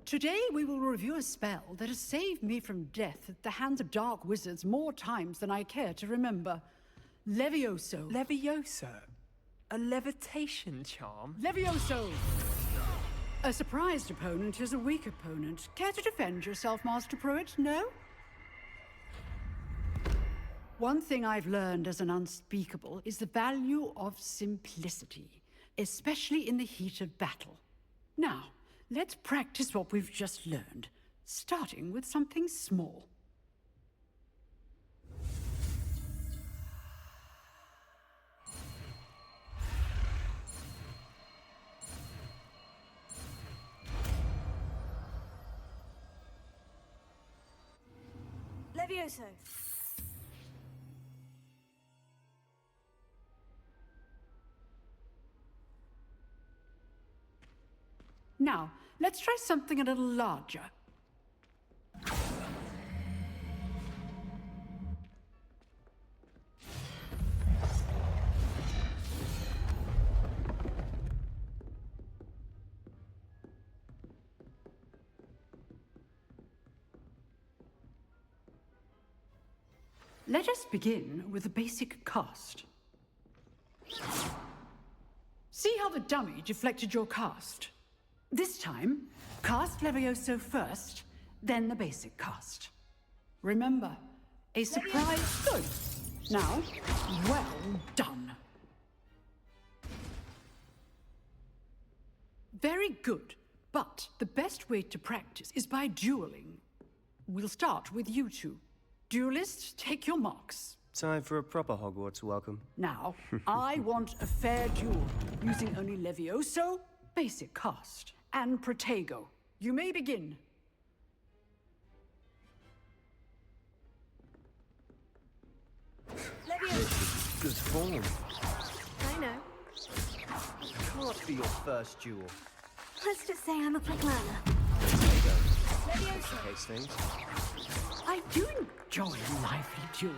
Today we will review a spell that has saved me from death at the hands of dark wizards more times than I care to remember. Levioso. Levioso? A levitation charm? Levioso! A surprised opponent is a weak opponent. Care to defend yourself, Master Pruitt? No? One thing I've learned as an unspeakable is the value of simplicity, especially in the heat of battle. Now, let's practice what we've just learned, starting with something small. Levioso. Now, let's try something a little larger. Let us begin with the basic cast. See how the dummy deflected your cast? This time, cast Levioso first, then the basic cast. Remember, a surprise. Good. Now, well done. Very good, but the best way to practice is by dueling. We'll start with you two. Duelists, take your marks. Time for a proper Hogwarts welcome. Now, I want a fair duel, using only Levioso, basic cast, and Protego. You may begin. Levioso. Good form. I know. Can't be your first duel. Let's just say I'm a quick learner. Levioso. Case things. I do enjoy a lively duel.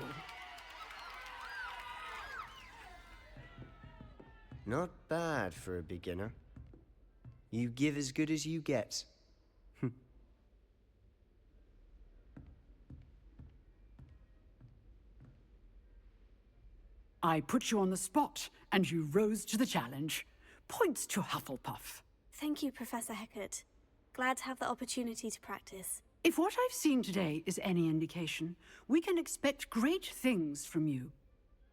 Not bad for a beginner. You give as good as you get. I put you on the spot, and you rose to the challenge. Points to Hufflepuff. Thank you, Professor Hecat. Glad to have the opportunity to practice. If what I've seen today is any indication, we can expect great things from you.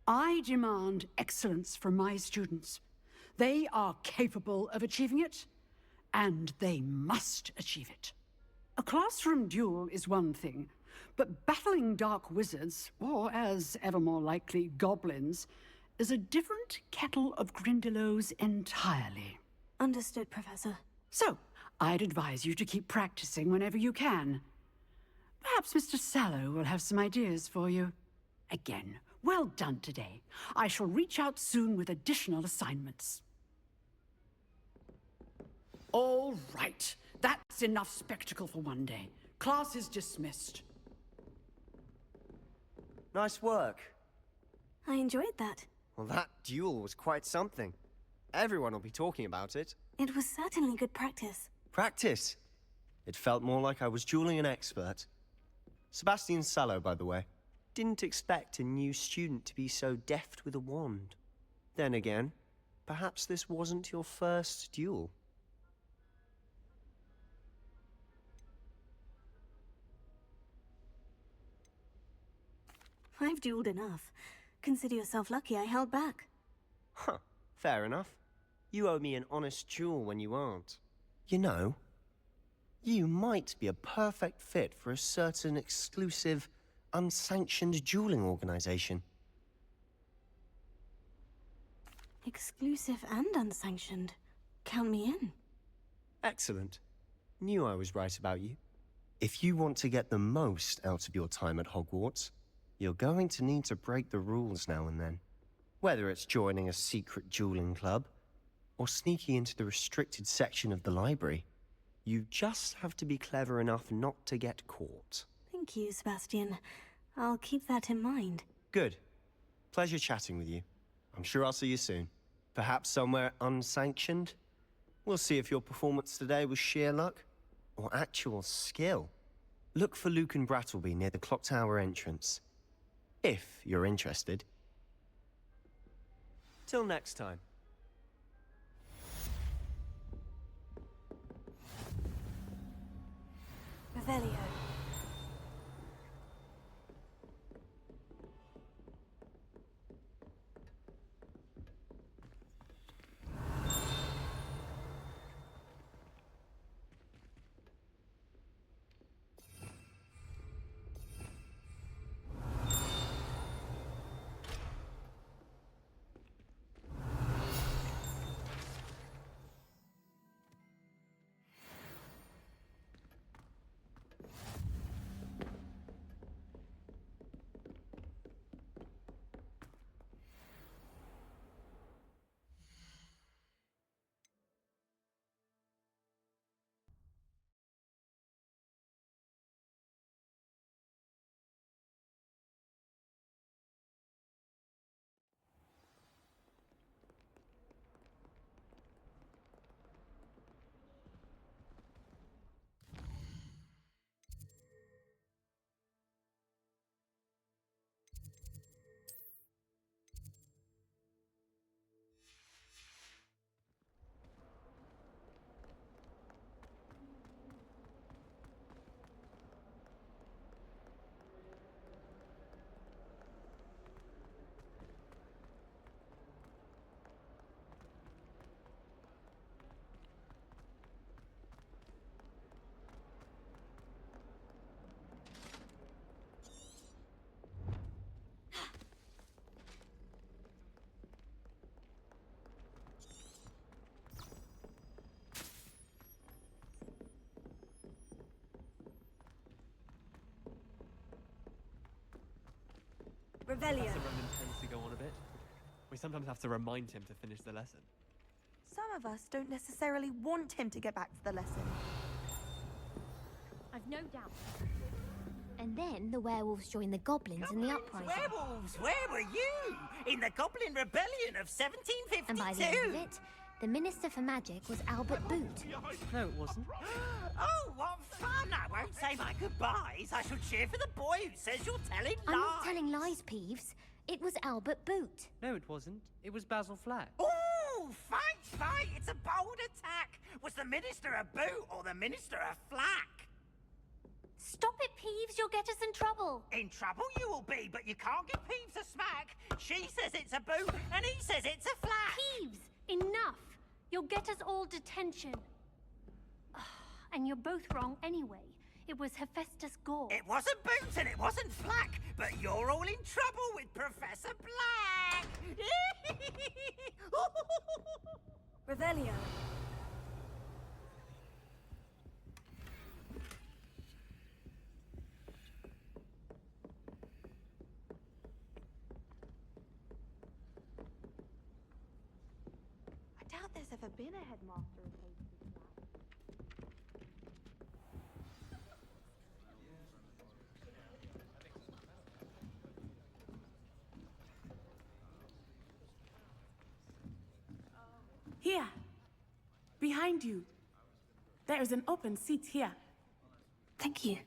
I demand excellence from my students. They are capable of achieving it, and they must achieve it. A classroom duel is one thing, but battling dark wizards, or as ever more likely, goblins, is a different kettle of Grindylows entirely. Understood, Professor. So, I'd advise you to keep practicing whenever you can. Perhaps Mr. Sallow will have some ideas for you. Again, well done today. I shall reach out soon with additional assignments. All right. That's enough spectacle for one day. Class is dismissed. Nice work. I enjoyed that. Well, that duel was quite something. Everyone will be talking about it. It was certainly good practice. Practice? It felt more like I was dueling an expert. Sebastian Sallow, by the way. Didn't expect a new student to be so deft with a wand. Then again, perhaps this wasn't your first duel. I've dueled enough. Consider yourself lucky I held back. Huh, fair enough. You owe me an honest duel when you aren't. You know, You might be a perfect fit for a certain exclusive, unsanctioned dueling organization. Exclusive and unsanctioned. Count me in. Excellent. Knew I was right about you. If you want to get the most out of your time at Hogwarts, you're going to need to break the rules now and then. Whether it's joining a secret dueling club, or sneaking into the restricted section of the library, you just have to be clever enough not to get caught. Thank you, Sebastian. I'll keep that in mind. Good. Pleasure chatting with you. I'm sure I'll see you soon. Perhaps somewhere unsanctioned? We'll see if your performance today was sheer luck or actual skill. Look for Luke and Brattleby near the clock tower entrance. If you're interested. Till next time. Revelio. Revelio. Professor Ronan tends to go on a bit. We sometimes have to remind him to finish the lesson. Some of us don't necessarily want him to get back to the lesson. I've no doubt. And then the werewolves joined the goblins in the uprising. Werewolves, where were you? In the Goblin Rebellion of 1752? And by the end of it, the Minister for Magic was Albert Boot. No, it wasn't. Oh, what fun! I won't say my goodbyes. I shall cheer for the boy who says you're telling lies. I'm not telling lies, Peeves. It was Albert Boot. No, it wasn't. It was Basil Flack. Oh, fight! It's a bold attack. Was the Minister a Boot or the Minister a Flack? Stop it, Peeves. You'll get us in trouble. In trouble you will be, but you can't give Peeves a smack. She says it's a Boot, and he says it's a Flack. Peeves, enough. You'll get us all detention. And you're both wrong anyway. It was Hephaestus Gore. It wasn't Boot and it wasn't Flack, but you're all in trouble with Professor Black. Revelio. I doubt there's ever been a headmaster in Hogwarts. Here. Behind you. There is an open seat here. Thank you.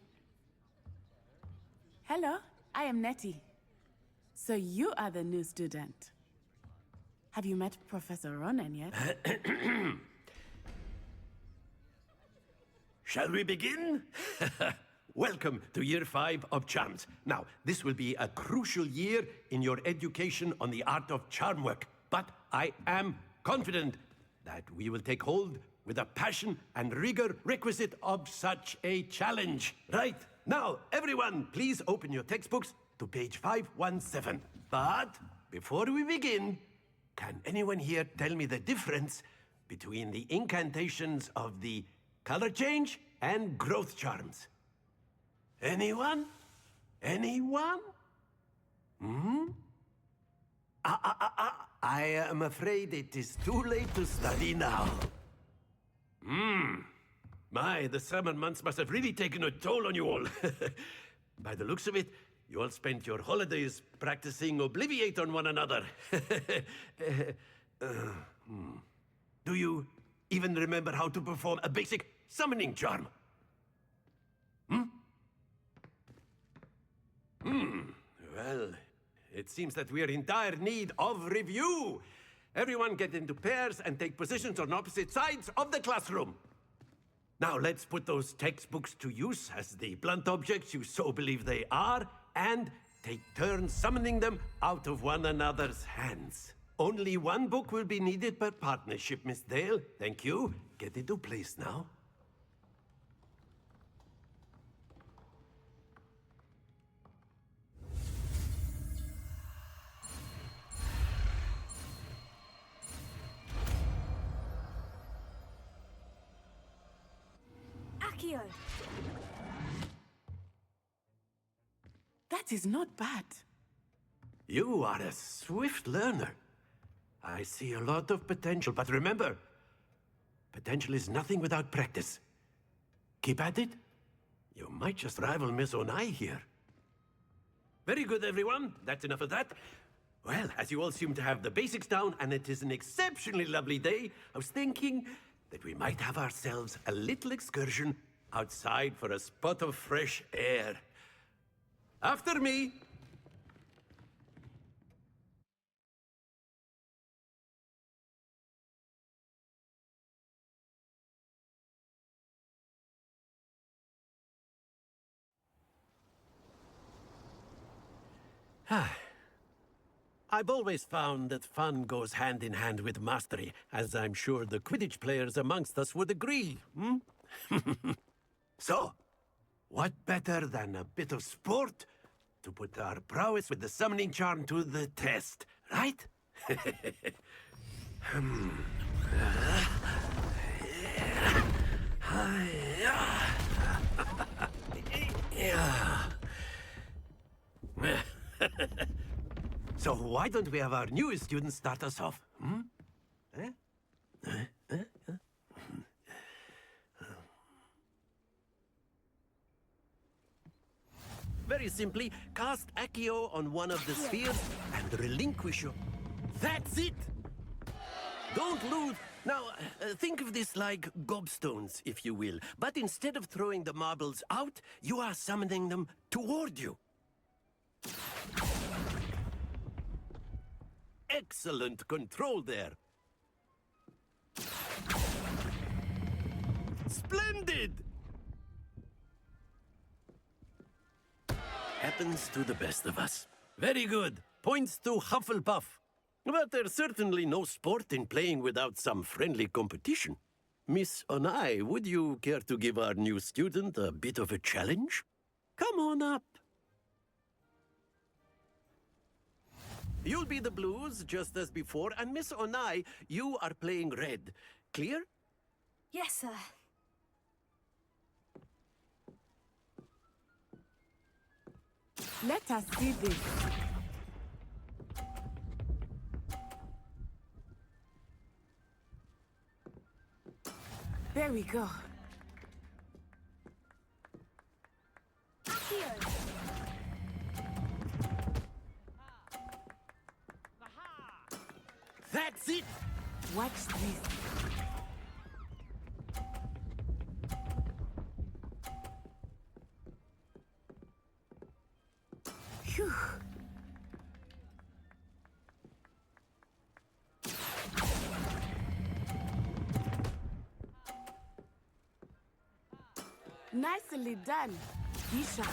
Hello, I am Nettie. So you are the new student. Have you met Professor Ronan yet? Shall we begin? Welcome to Year 5 of Charms. Now, this will be a crucial year in your education on the art of charm work, but I am confident that we will take hold with the passion and rigor requisite of such a challenge. Right, now, everyone, please open your textbooks to page 517. But before we begin, can anyone here tell me the difference between the incantations of the color change and growth charms? Anyone? Anyone? Hmm? I am afraid it is too late to study now. My, the summer months must have really taken a toll on you all. By the looks of it, you all spent your holidays practicing Obliviate on one another. Do you even remember how to perform a basic summoning charm? Well, it seems that we are in dire need of review. Everyone get into pairs and take positions on opposite sides of the classroom. Now let's put those textbooks to use as the blunt objects you so believe they are, and take turns summoning them out of one another's hands. Only one book will be needed per partnership, Miss Dale. Thank you. Get into place now. Accio! That is not bad. You are a swift learner. I see a lot of potential, but remember, potential is nothing without practice. Keep at it. You might just rival Miss Onai here. Very good, everyone. That's enough of that. Well, as you all seem to have the basics down, and it is an exceptionally lovely day, I was thinking that we might have ourselves a little excursion outside for a spot of fresh air. After me. I've always found that fun goes hand in hand with mastery, as I'm sure the Quidditch players amongst us would agree. So, what better than a bit of sport to put our prowess with the summoning charm to the test, right? So why don't we have our newest student start us off? Very simply, cast Accio on one of the spheres and relinquish your... That's it! Don't lose... Now, think of this like gobstones, if you will. But instead of throwing the marbles out, you are summoning them toward you. Excellent control there. Splendid! Happens to the best of us. Very good. Points to Hufflepuff. But there's certainly no sport in playing without some friendly competition. Miss Onai, would you care to give our new student a bit of a challenge? Come on up. You'll be the blues, just as before, and Miss Onai, you are playing red. Clear? Yes, sir. Let us see this. There we go. Accio! That's it! Watch this. Phew. Nicely done. Be sharp.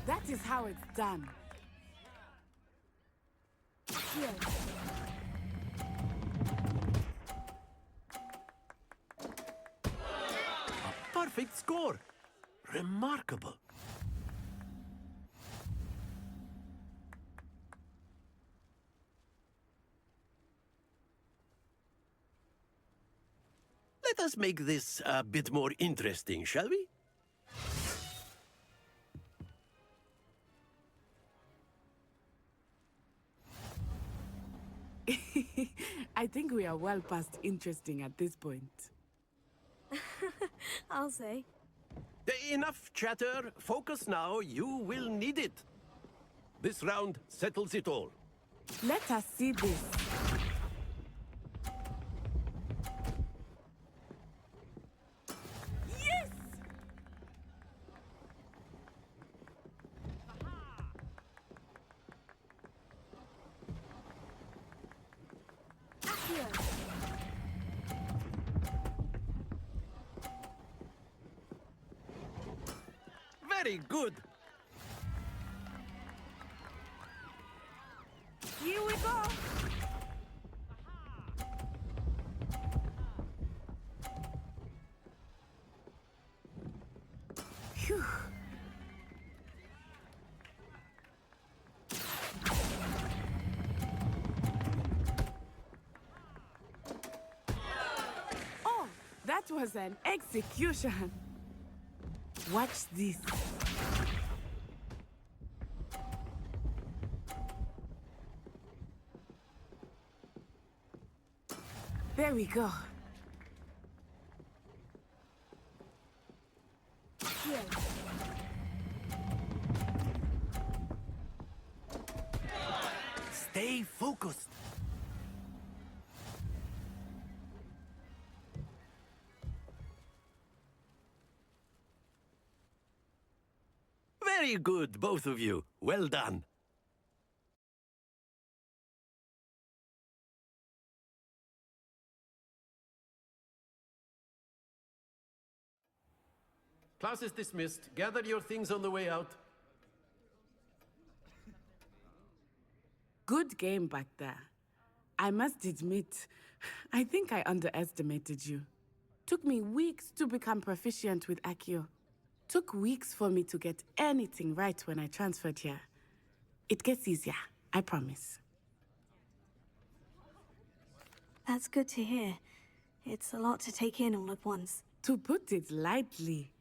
That is how it's done. Here. Perfect score. Remarkable. Let us make this a bit more interesting, shall we? I think we are well past interesting at this point. I'll say. Enough chatter. Focus now. You will need it. This round settles it all. Let us see this. Yes! Very good. Here we go. Phew. Oh, that was an execution. Watch this. There we go. Here. Stay focused. Very good, both of you. Well done. Class is dismissed. Gather your things on the way out. Good game back there. I must admit, I think I underestimated you. Took me weeks to become proficient with Accio. Took weeks for me to get anything right when I transferred here. It gets easier, I promise. That's good to hear. It's a lot to take in all at once. To put it lightly,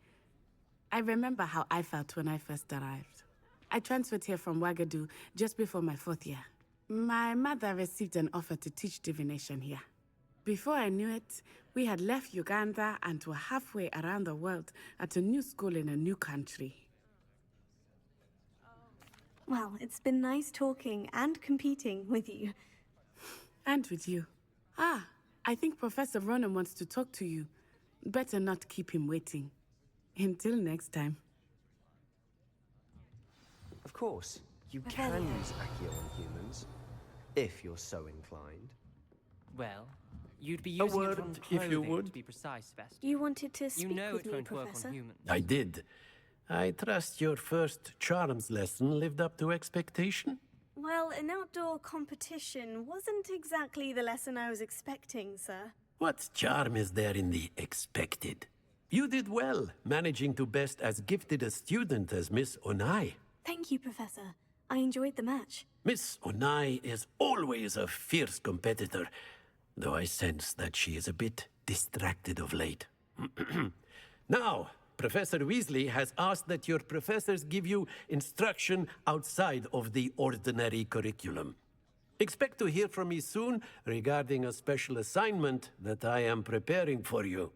I remember how I felt when I first arrived. I transferred here from Wagadu just before my 4th year. My mother received an offer to teach divination here. Before I knew it, we had left Uganda and were halfway around the world at a new school in a new country. Well, it's been nice talking and competing with you. And with you. Ah, I think Professor Ronan wants to talk to you. Better not keep him waiting. Until next time. Of course, you can use Accio on humans, if you're so inclined. Well, you'd be using it on clothing, to be precise, Sebastian. You wanted to speak You know with it me, won't work Professor? on humans. I did. I trust your first charms lesson lived up to expectation. Well, an outdoor competition wasn't exactly the lesson I was expecting, sir. What charm is there in the expected? You did well, managing to best as gifted a student as Miss Onai. Thank you, Professor. I enjoyed the match. Miss Onai is always a fierce competitor, though I sense that she is a bit distracted of late. Now, Professor Weasley has asked that your professors give you instruction outside of the ordinary curriculum. Expect to hear from me soon regarding a special assignment that I am preparing for you.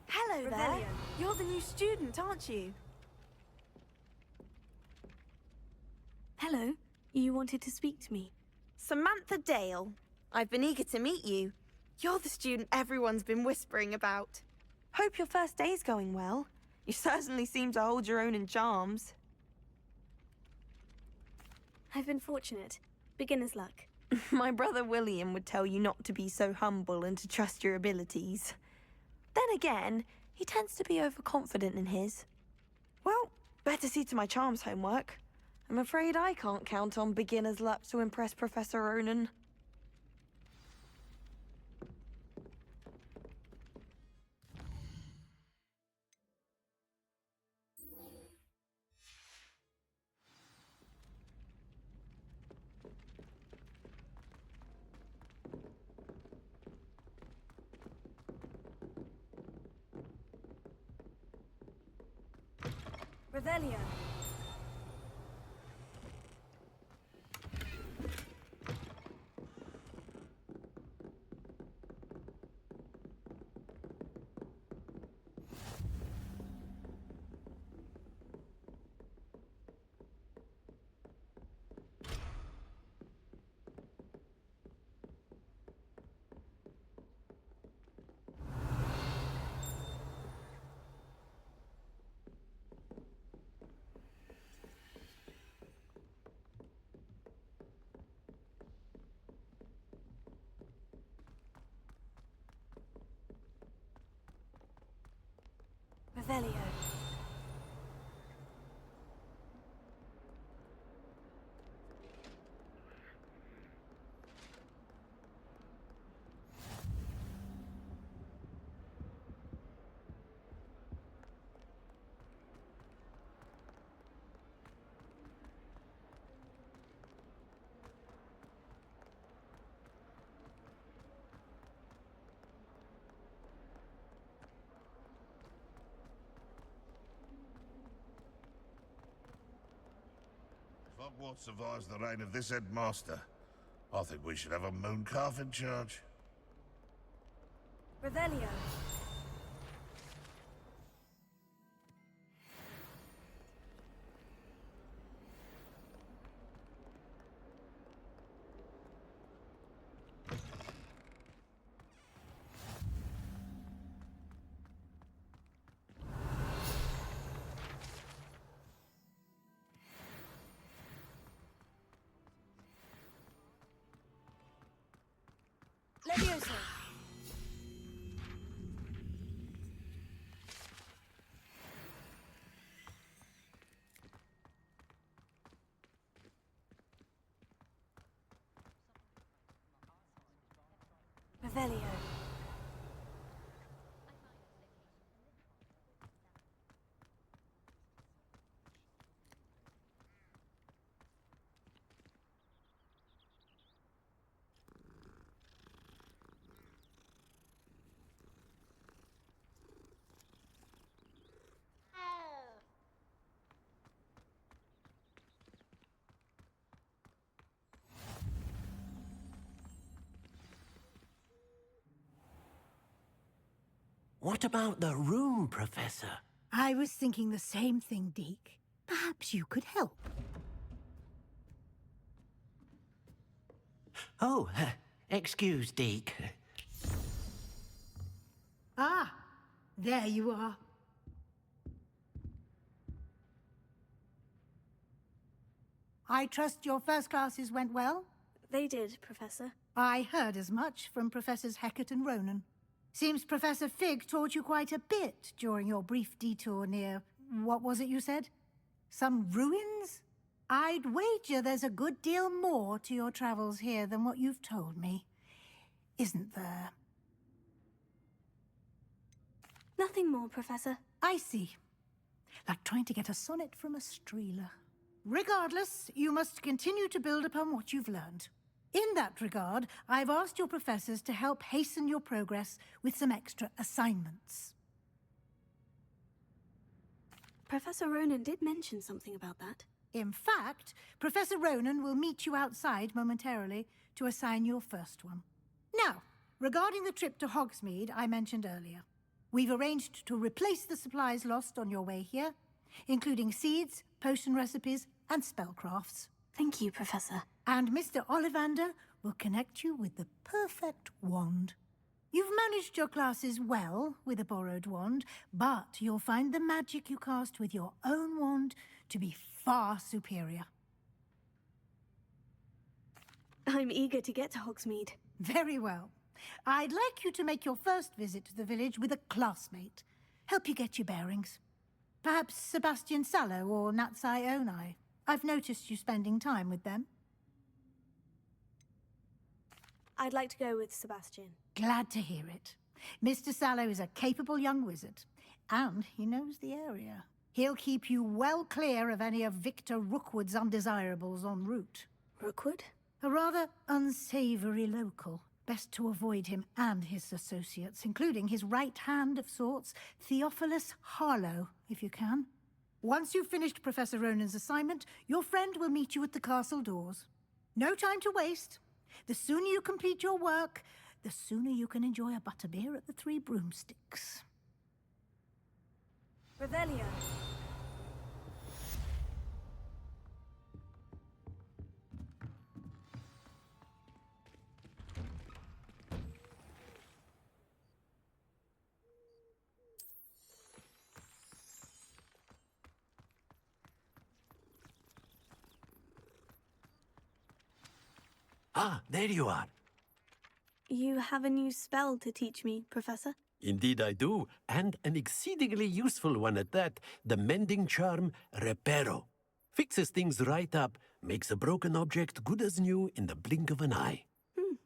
Hello there. You're the new student, aren't you? Hello. You wanted to speak to me. Samantha Dale. I've been eager to meet you. You're the student everyone's been whispering about. Hope your first day's going well. You certainly seem to hold your own in charms. I've been fortunate. Beginner's luck. My brother William would tell you not to be so humble and to trust your abilities. Then again, he tends to be overconfident in his. Well, better see to my charms homework. I'm afraid I can't count on beginner's luck to impress Professor Ronan. Revelio. Revelio. If Hogwarts survives the reign of this headmaster, I think we should have a mooncalf in charge. Revelio. Leviosa. Revelio. What about the room, Professor? I was thinking the same thing, Deke. Perhaps you could help. Oh, excuse, Deke. Ah, there you are. I trust your first classes went well? They did, Professor. I heard as much from Professors Hecat and Ronan. Seems Professor Fig taught you quite a bit during your brief detour near... what was it you said? Some ruins? I'd wager there's a good deal more to your travels here than what you've told me. Isn't there? Nothing more, Professor. I see. Like trying to get a sonnet from a streeler. Regardless, you must continue to build upon what you've learned. In that regard, I've asked your professors to help hasten your progress with some extra assignments. Professor Ronan did mention something about that. In fact, Professor Ronan will meet you outside momentarily to assign your first one. Now, regarding the trip to Hogsmeade I mentioned earlier, we've arranged to replace the supplies lost on your way here, including seeds, potion recipes, and spellcrafts. Thank you, Professor. And Mr. Ollivander will connect you with the perfect wand. You've managed your classes well with a borrowed wand, but you'll find the magic you cast with your own wand to be far superior. I'm eager to get to Hogsmeade. Very well. I'd like you to make your first visit to the village with a classmate. Help you get your bearings. Perhaps Sebastian Sallow or Natsai Onai. I've noticed you spending time with them. I'd like to go with Sebastian. Glad to hear it. Mr. Sallow is a capable young wizard, and he knows the area. He'll keep you well clear of any of Victor Rookwood's undesirables en route. Rookwood? A rather unsavory local. Best to avoid him and his associates, including his right hand of sorts, Theophilus Harlow, if you can. Once you've finished Professor Ronan's assignment, your friend will meet you at the castle doors. No time to waste. The sooner you complete your work, the sooner you can enjoy a butterbeer at the Three Broomsticks. Revelio. Ah, there you are. You have a new spell to teach me, Professor? Indeed I do, and an exceedingly useful one at that. The mending charm, Reparo. Fixes things right up, makes a broken object good as new in the blink of an eye.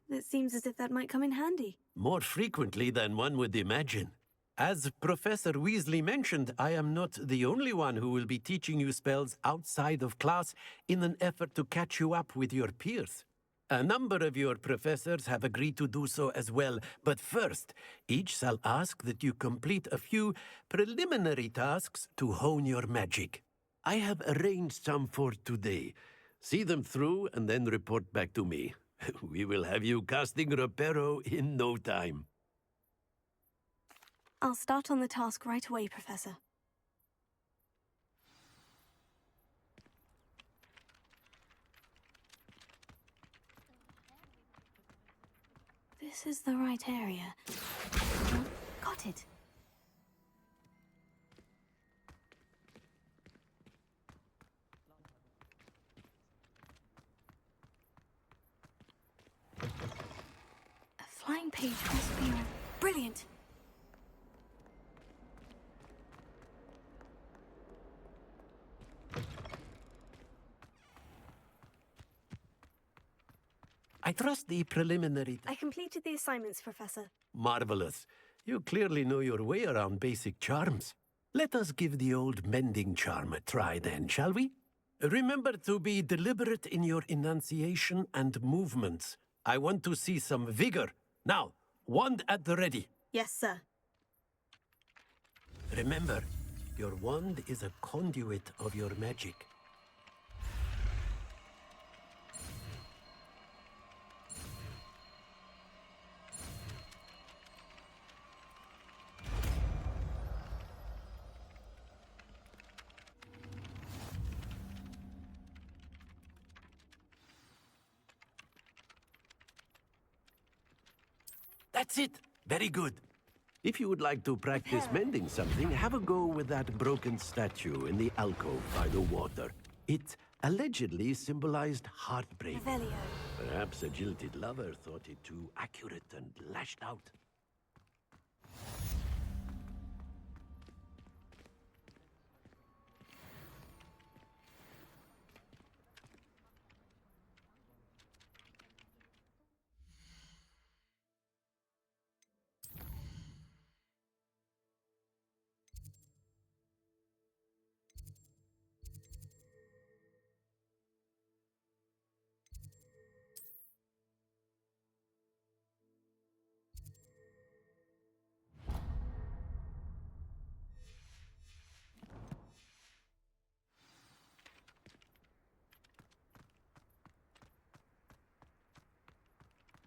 It seems as if that might come in handy. More frequently than one would imagine. As Professor Weasley mentioned, I am not the only one who will be teaching you spells outside of class in an effort to catch you up with your peers. A number of your professors have agreed to do so as well, but first, each shall ask that you complete a few preliminary tasks to hone your magic. I have arranged some for today. See them through and then report back to me. We will have you casting Reparo in no time. I'll start on the task right away, Professor. This is the right area. Oh, got it. A flying page must be brilliant. I trust the preliminary... I completed the assignments, Professor. Marvelous. You clearly know your way around basic charms. Let us give the old mending charm a try then, shall we? Remember to be deliberate in your enunciation and movements. I want to see some vigor. Now, wand at the ready. Yes, sir. Remember, your wand is a conduit of your magic. That's it. Very good. If you would like to practice mending something, have a go with that broken statue in the alcove by the water. It allegedly symbolized heartbreak. Revelio. Perhaps a jilted lover thought it too accurate and lashed out.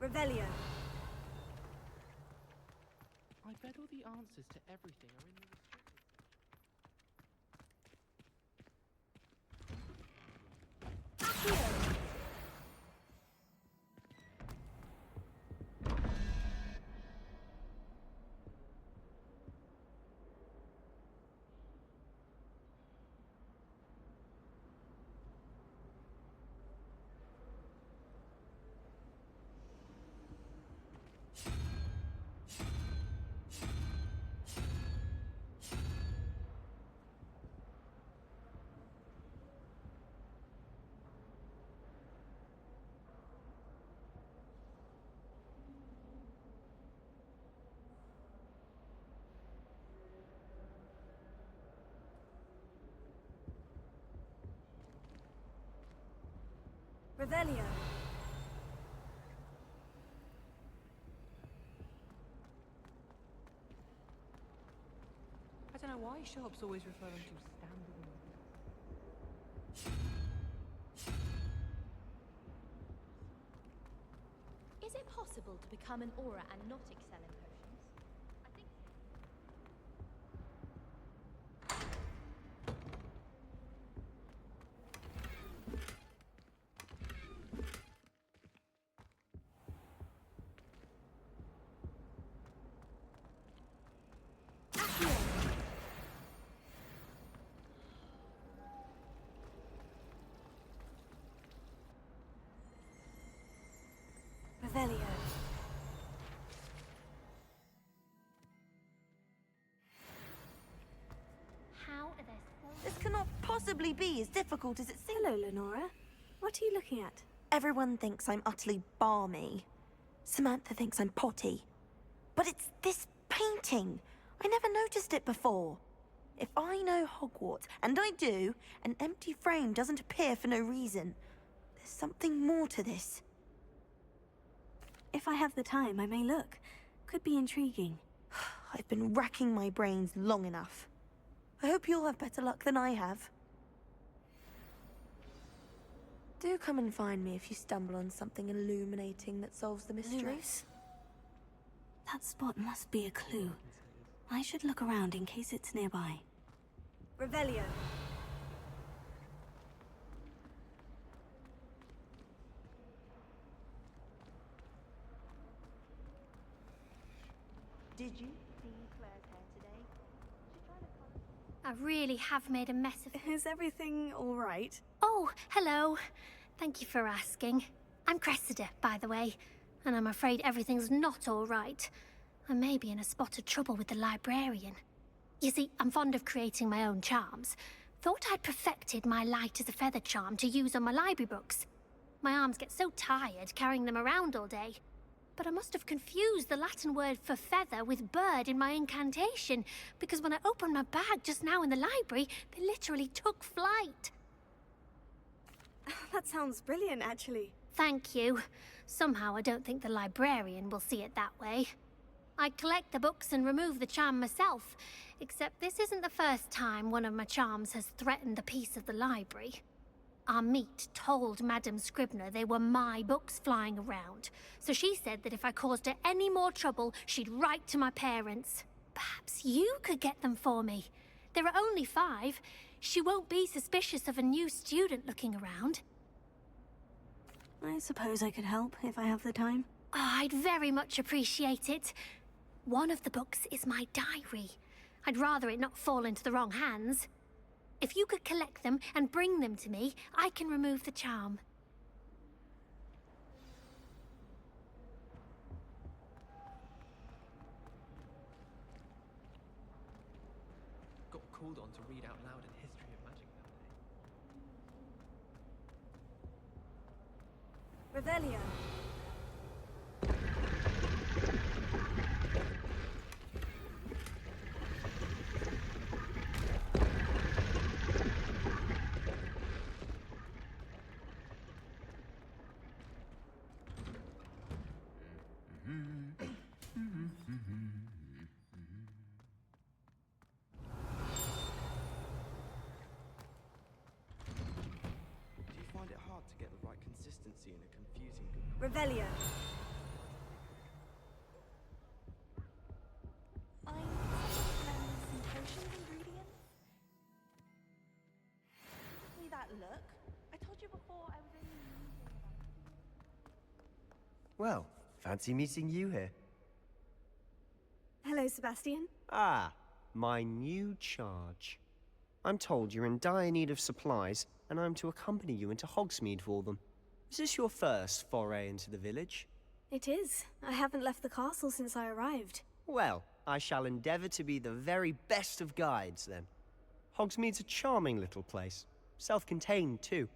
Revelio. I bet all the answers to everything are in the Revelio. I don't know why Sharp's always referring to standard. Is it possible to become an aura and not excel in potions? I think Revelio. How are there so... This cannot possibly be as difficult as it seems. Hello, Lenora. What are you looking at? Everyone thinks I'm utterly balmy. Samantha thinks I'm potty. But it's this painting. I never noticed it before. If I know Hogwarts, and I do, an empty frame doesn't appear for no reason. There's something more to this. If I have the time, I may look. Could be intriguing. I've been racking my brains long enough. I hope you'll have better luck than I have. Do come and find me if you stumble on something illuminating that solves the mystery. Lewis. That spot must be a clue. I should look around in case it's nearby. Revelio. Did you see Claire's hair today? I really have made a mess of... Is everything all right? Oh, hello. Thank you for asking. I'm Cressida, by the way, and I'm afraid everything's not all right. I may be in a spot of trouble with the librarian. You see, I'm fond of creating my own charms. Thought I'd perfected my light as a feather charm to use on my library books. My arms get so tired carrying them around all day. But I must have confused the Latin word for feather with bird in my incantation, because when I opened my bag just now in the library, they literally took flight. That sounds brilliant, actually. Thank you. Somehow I don't think the librarian will see it that way. I collect the books and remove the charm myself, except this isn't the first time one of my charms has threatened the peace of the library. Our meet told Madame Scribner they were my books flying around, so she said that if I caused her any more trouble, she'd write to my parents. Perhaps you could get them for me. There are only 5. She won't be suspicious of a new student looking around. I suppose I could help if I have the time. Oh, I'd very much appreciate it. One of the books is my diary. I'd rather it not fall into the wrong hands. If you could collect them and bring them to me, I can remove the charm. Got called on to read out loud a history of magic that day. Revelio. Do you find it hard to get the right consistency in a confusing... Revelio. I'm blending some potion ingredients. Give me that look. I told you before I was only using about... Well, fancy meeting you here. Hello, Sebastian. Ah, my new charge. I'm told you're in dire need of supplies, and I'm to accompany you into Hogsmeade for them. Is this your first foray into the village? It is. I haven't left the castle since I arrived. Well, I shall endeavour to be the very best of guides, then. Hogsmeade's a charming little place. Self-contained, too.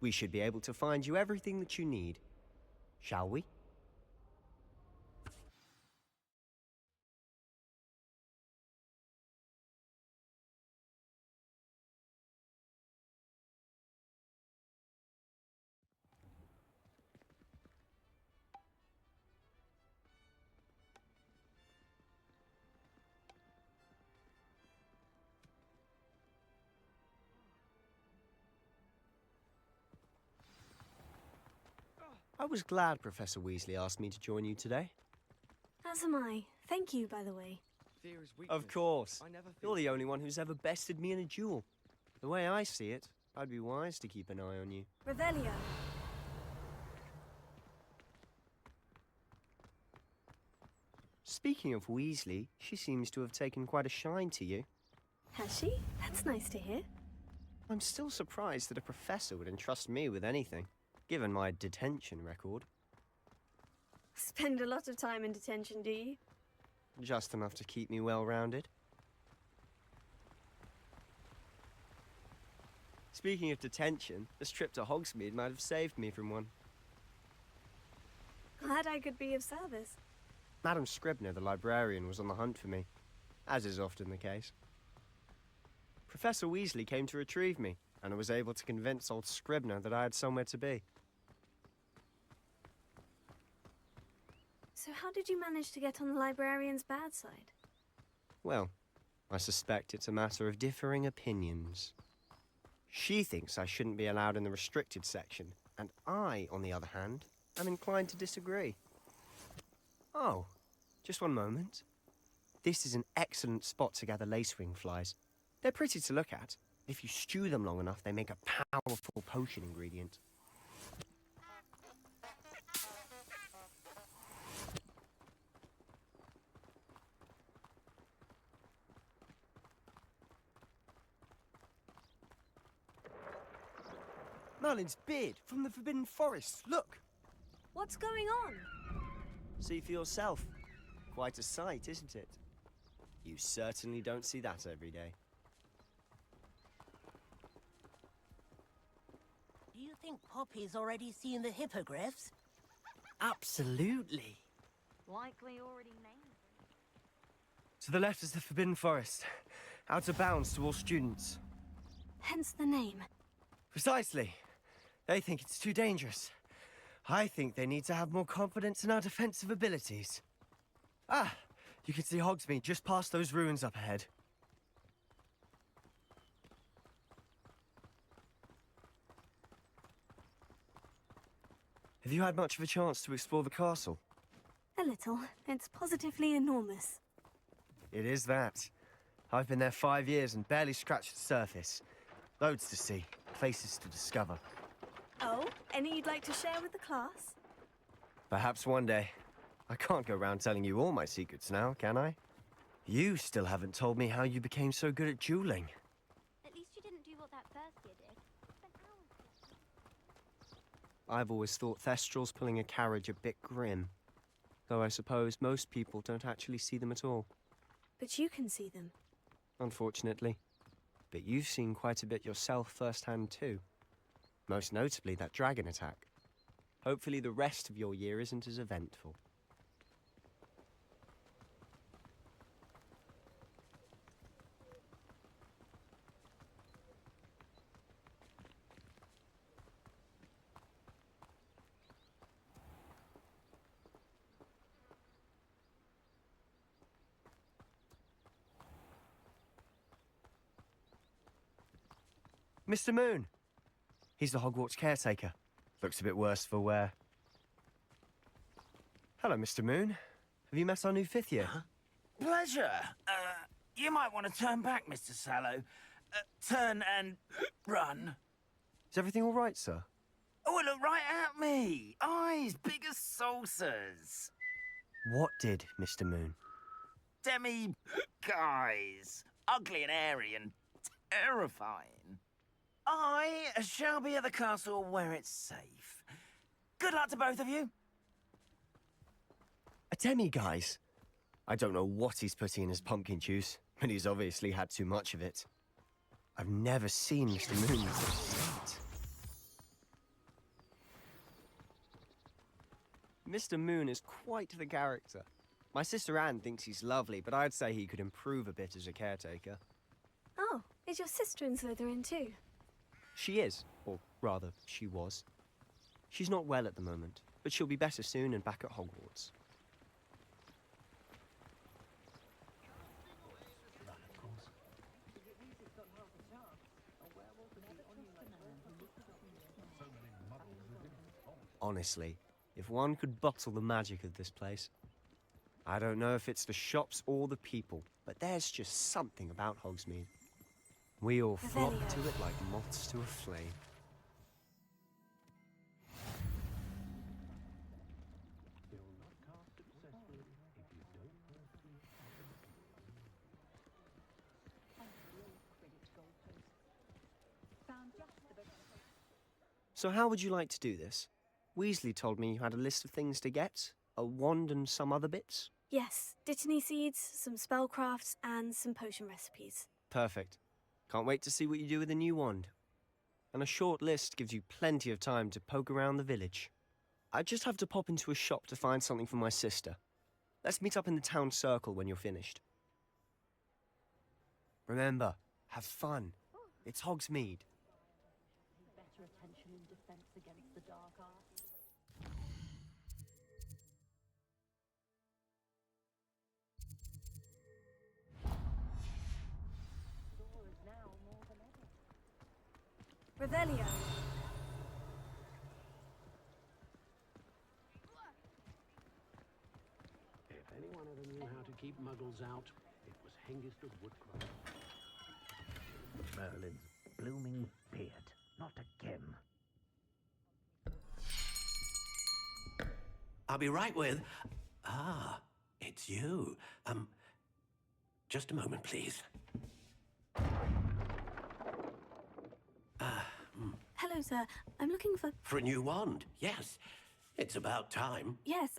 We should be able to find you everything that you need. Shall we? I was glad Professor Weasley asked me to join you today. As am I. Thank you, by the way. Fear is weakness. Of course. I never You're the only one who's ever bested me in a duel. The way I see it, I'd be wise to keep an eye on you. Revelio. Speaking of Weasley, she seems to have taken quite a shine to you. Has she? That's nice to hear. I'm still surprised that a professor would entrust me with anything, given my detention record. Spend a lot of time in detention, do you? Just enough to keep me well-rounded. Speaking of detention, this trip to Hogsmeade might have saved me from one. Glad I could be of service. Madam Scribner, the librarian, was on the hunt for me, as is often the case. Professor Weasley came to retrieve me, and I was able to convince old Scribner that I had somewhere to be. So how did you manage to get on the librarian's bad side? Well, I suspect it's a matter of differing opinions. She thinks I shouldn't be allowed in the restricted section, and I, on the other hand, am inclined to disagree. Oh, just one moment. This is an excellent spot to gather lacewing flies. They're pretty to look at. If you stew them long enough, they make a powerful potion ingredient. Merlin's beard from the Forbidden Forest, look! What's going on? See for yourself. Quite a sight, isn't it? You certainly don't see that every day. Do you think Poppy's already seen the hippogriffs? Absolutely. Likely already named them. To the left is the Forbidden Forest. Out of bounds to all students. Hence the name. Precisely. They think it's too dangerous. I think they need to have more confidence in our defensive abilities. Ah, you can see Hogsmeade just past those ruins up ahead. Have you had much of a chance to explore the castle? A little. It's positively enormous. It is that. I've been there 5 years and barely scratched the surface. Loads to see, places to discover. Oh, any you'd like to share with the class? Perhaps one day. I can't go around telling you all my secrets now, can I? You still haven't told me how you became so good at dueling. At least you didn't do what that first year did. Spent hours. I've always thought Thestrals pulling a carriage a bit grim. Though I suppose most people don't actually see them at all. But you can see them. Unfortunately. But you've seen quite a bit yourself firsthand too. Most notably that dragon attack. Hopefully the rest of your year isn't as eventful. Mr. Moon! He's the Hogwarts caretaker. Looks a bit worse for wear. Hello, Mr. Moon. Have you met our new 5th year? Pleasure. You might want to turn back, Mr. Sallow. Turn and run. Is everything all right, sir? Oh, look right at me. Eyes big as saucers. What did, Mr. Moon? Guys. Ugly and airy and terrifying. I shall be at the castle where it's safe. Good luck to both of you. A demi-guise? I don't know what he's putting in his pumpkin juice, but he's obviously had too much of it. I've never seen Mr. Moon with such sight. Mr. Moon is quite the character. My sister Anne thinks he's lovely, but I'd say he could improve a bit as a caretaker. Oh, is your sister in Slytherin too? She is, or rather, she was. She's not well at the moment, but she'll be better soon and back at Hogwarts. Honestly, If one could bottle the magic of this place. I don't know if it's the shops or the people, but there's just something about Hogsmeade. We all flock to it like moths to a flame. So how would you like to do this? Weasley told me you had a list of things to get, a wand and some other bits. Yes, Dittany seeds, some spellcrafts, and some potion recipes. Perfect. Can't wait to see what you do with the new wand. And a short list gives you plenty of time to poke around the village. I just have to pop into a shop to find something for my sister. Let's meet up in the town circle when you're finished. Remember, have fun. It's Hogsmeade. Better attention in defense against the dark arts. Revelio. If anyone ever knew how to keep muggles out, it was Hengist of Woodcroft. Merlin's blooming beard. Not again. I'll be right with... Ah, it's you. Just a moment, please. Hello, sir. I'm looking for... For a new wand, yes. It's about time. Yes,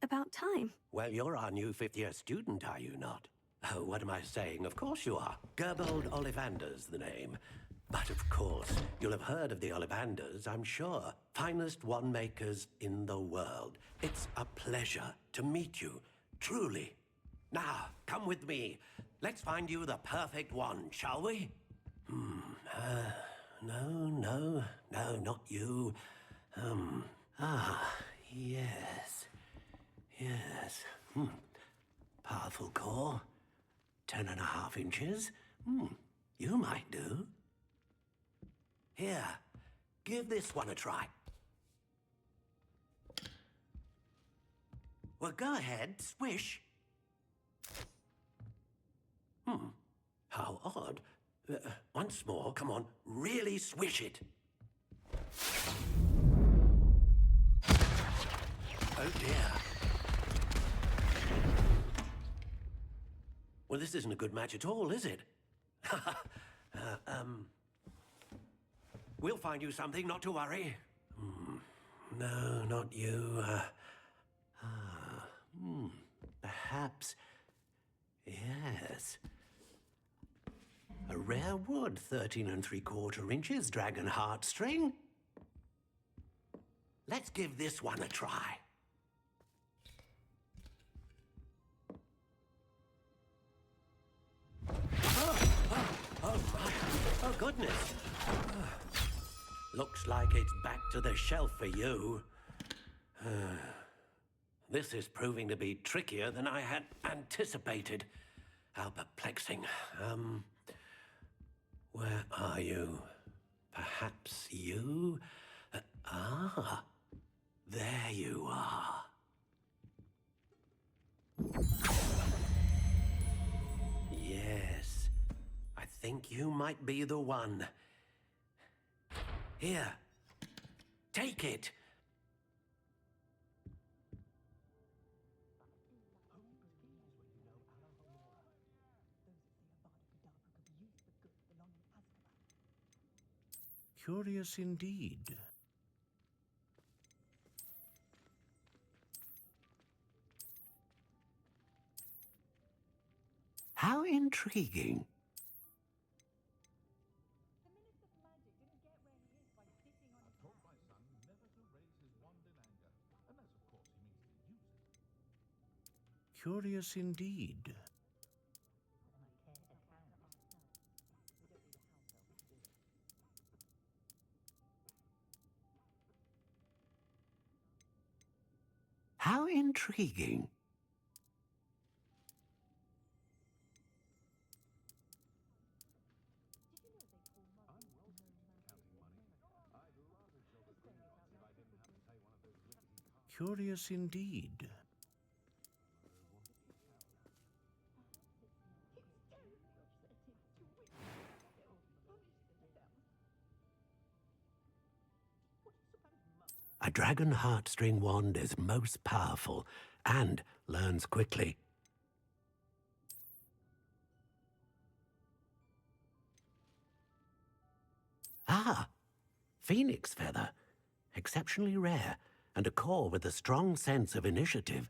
about time. Well, you're our new fifth-year student, are you not? Oh, what am I saying? Of course you are. Gerbold Ollivander's the name. But of course, you'll have heard of the Ollivanders, I'm sure. Finest wand makers in the world. It's a pleasure to meet you, truly. Now, come with me. Let's find you the perfect wand, shall we? No, not you. Yes. Powerful core. 10.5 inches. You might do. Here, give this one a try. Well, go ahead, swish. How odd. Once more, come on, really swish it. Oh dear. Well, this isn't a good match at all, is it? We'll find you something, not to worry. No, not you. Perhaps. Yes. A rare wood, 13 3/4 inches, dragon heartstring. Let's give this one a try. Oh my! Oh goodness! Looks like it's back to the shelf for you. This is proving to be trickier than I had anticipated. How perplexing. Where are you? Perhaps you? There you are. Yes, I think you might be the one. Here, take it. Curious indeed. How intriguing. Curious indeed. How intriguing. Curious indeed. A dragon heartstring wand is most powerful and learns quickly. Ah, phoenix feather. Exceptionally rare, and a core with a strong sense of initiative.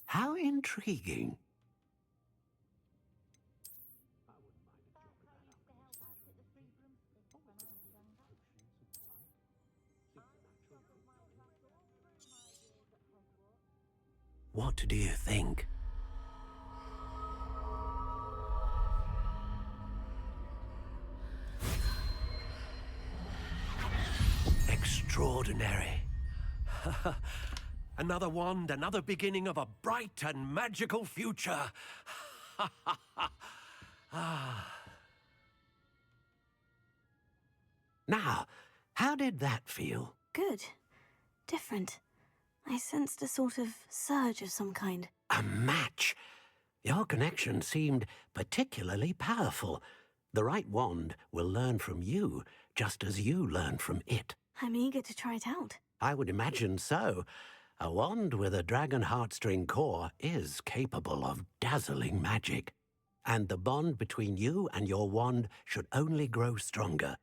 How intriguing. What do you think? Extraordinary. Another wand, another beginning of a bright and magical future. Now, how did that feel? Good. Different. I sensed a sort of surge of some kind. A match. Your connection seemed particularly powerful. The right wand will learn from you, just as you learn from it. I'm eager to try it out. I would imagine so. A wand with a dragon heartstring core is capable of dazzling magic. And the bond between you and your wand should only grow stronger.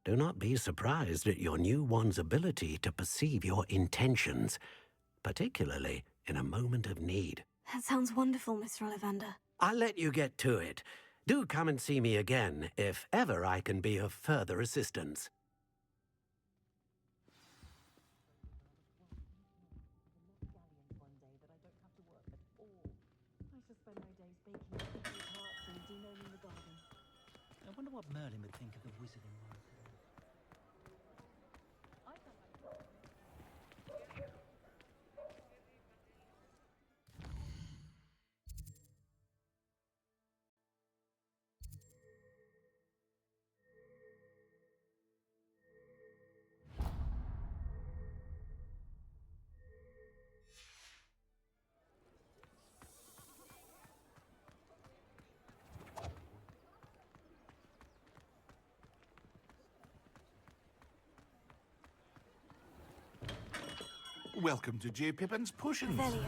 Do not be surprised at your new wand's ability to perceive your intentions, particularly in a moment of need. That sounds wonderful, Mr. Ollivander. I'll let you get to it. Do come and see me again if ever I can be of further assistance. I wonder what Merlin would think of the wizarding world. Welcome to J. Pippin's Potions. Velio.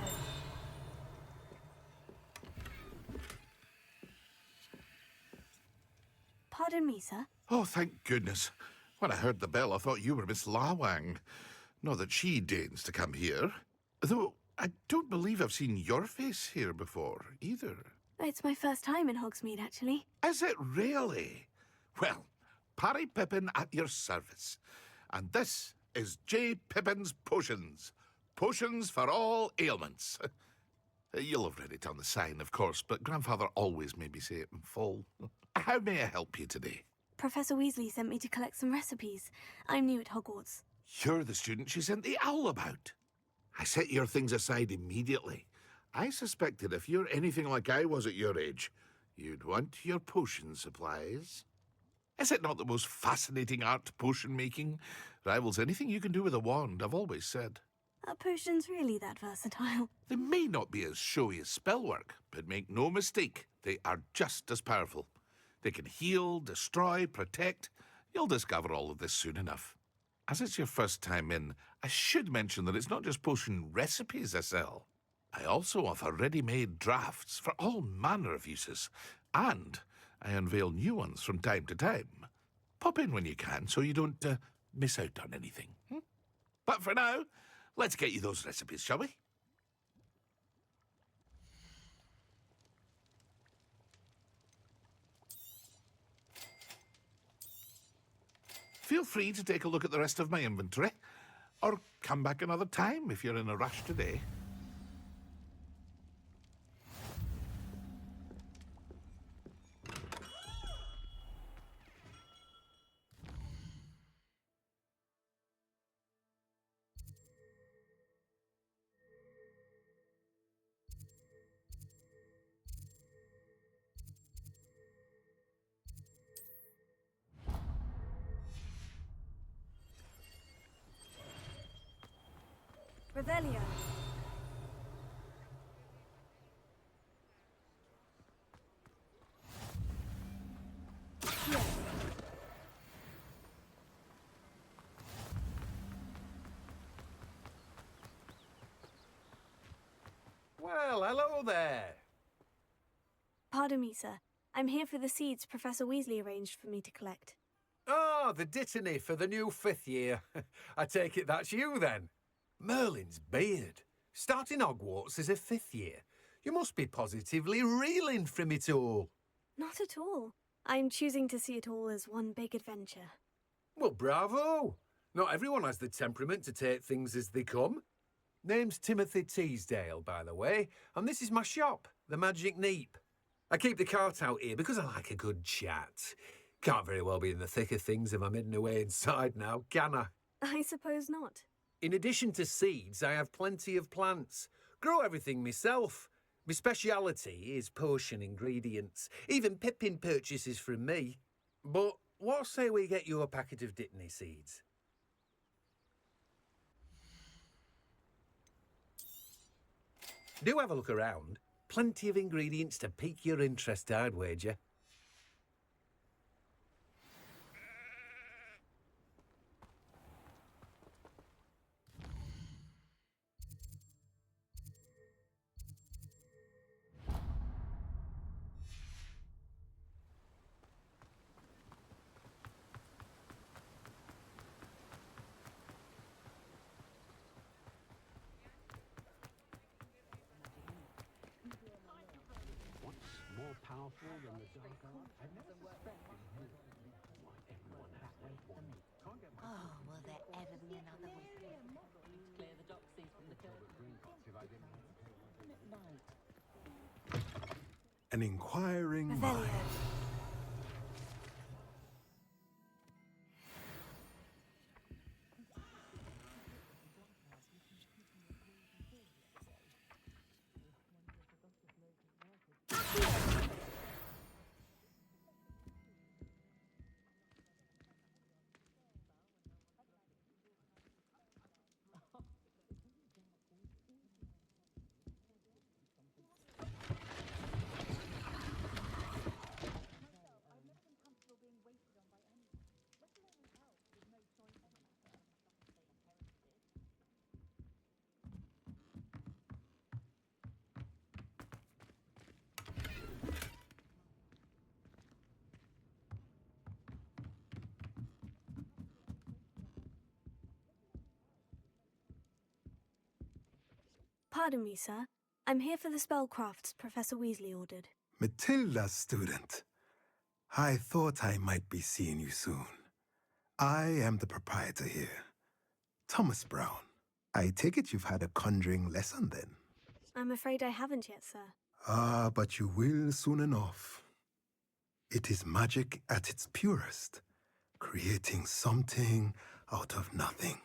Pardon me, sir. Oh, thank goodness. When I heard the bell, I thought you were Miss Lawang. Not that she deigns to come here. Though, I don't believe I've seen your face here before, either. It's my first time in Hogsmeade, actually. Is it really? Well, Parry Pippin at your service. And this is J. Pippin's Potions. Potions for all ailments. You'll have read it on the sign, of course, but Grandfather always made me say it in full. How may I help you today? Professor Weasley sent me to collect some recipes. I'm new at Hogwarts. You're the student she sent the owl about. I set your things aside immediately. I suspected if you're anything like I was at your age, you'd want your potion supplies. Is it not the most fascinating art, potion making? Rivals anything you can do with a wand, I've always said. Are potions really that versatile? They may not be as showy as spellwork, but make no mistake, they are just as powerful. They can heal, destroy, protect. You'll discover all of this soon enough. As it's your first time in, I should mention that it's not just potion recipes I sell. I also offer ready-made drafts for all manner of uses, and I unveil new ones from time to time. Pop in when you can so you don't miss out on anything. But for now, let's get you those recipes, shall we? Feel free to take a look at the rest of my inventory, or come back another time if you're in a rush today. Revelio. Well, hello there. Pardon me, sir. I'm here for the seeds Professor Weasley arranged for me to collect. Oh, the dittany for the new 5th year. I take it that's you, then. Merlin's beard. Starting Hogwarts as a 5th year. You must be positively reeling from it all. Not at all. I'm choosing to see it all as one big adventure. Well, bravo. Not everyone has the temperament to take things as they come. Name's Timothy Teasdale, by the way, and this is my shop, the Magic Neep. I keep the cart out here because I like a good chat. Can't very well be in the thick of things if I'm hidden away inside now, can I? I suppose not. In addition to seeds, I have plenty of plants. Grow everything myself. My speciality is potion ingredients. Even Pippin purchases from me. But what say we get you a packet of dittany seeds? Do have a look around. Plenty of ingredients to pique your interest, I'd wager. More powerful than the dark art? I never suspected you. Why, everyone has their one. Can't get my... Oh, will there ever be another weekend? Clear the doxies from the curtain. At night. An inquiring mind. Pardon me, sir. I'm here for the spellcrafts Professor Weasley ordered. Matilda's student. I thought I might be seeing you soon. I am the proprietor here, Thomas Brown. I take it you've had a conjuring lesson then? I'm afraid I haven't yet, sir. Ah, but you will soon enough. It is magic at its purest, creating something out of nothing.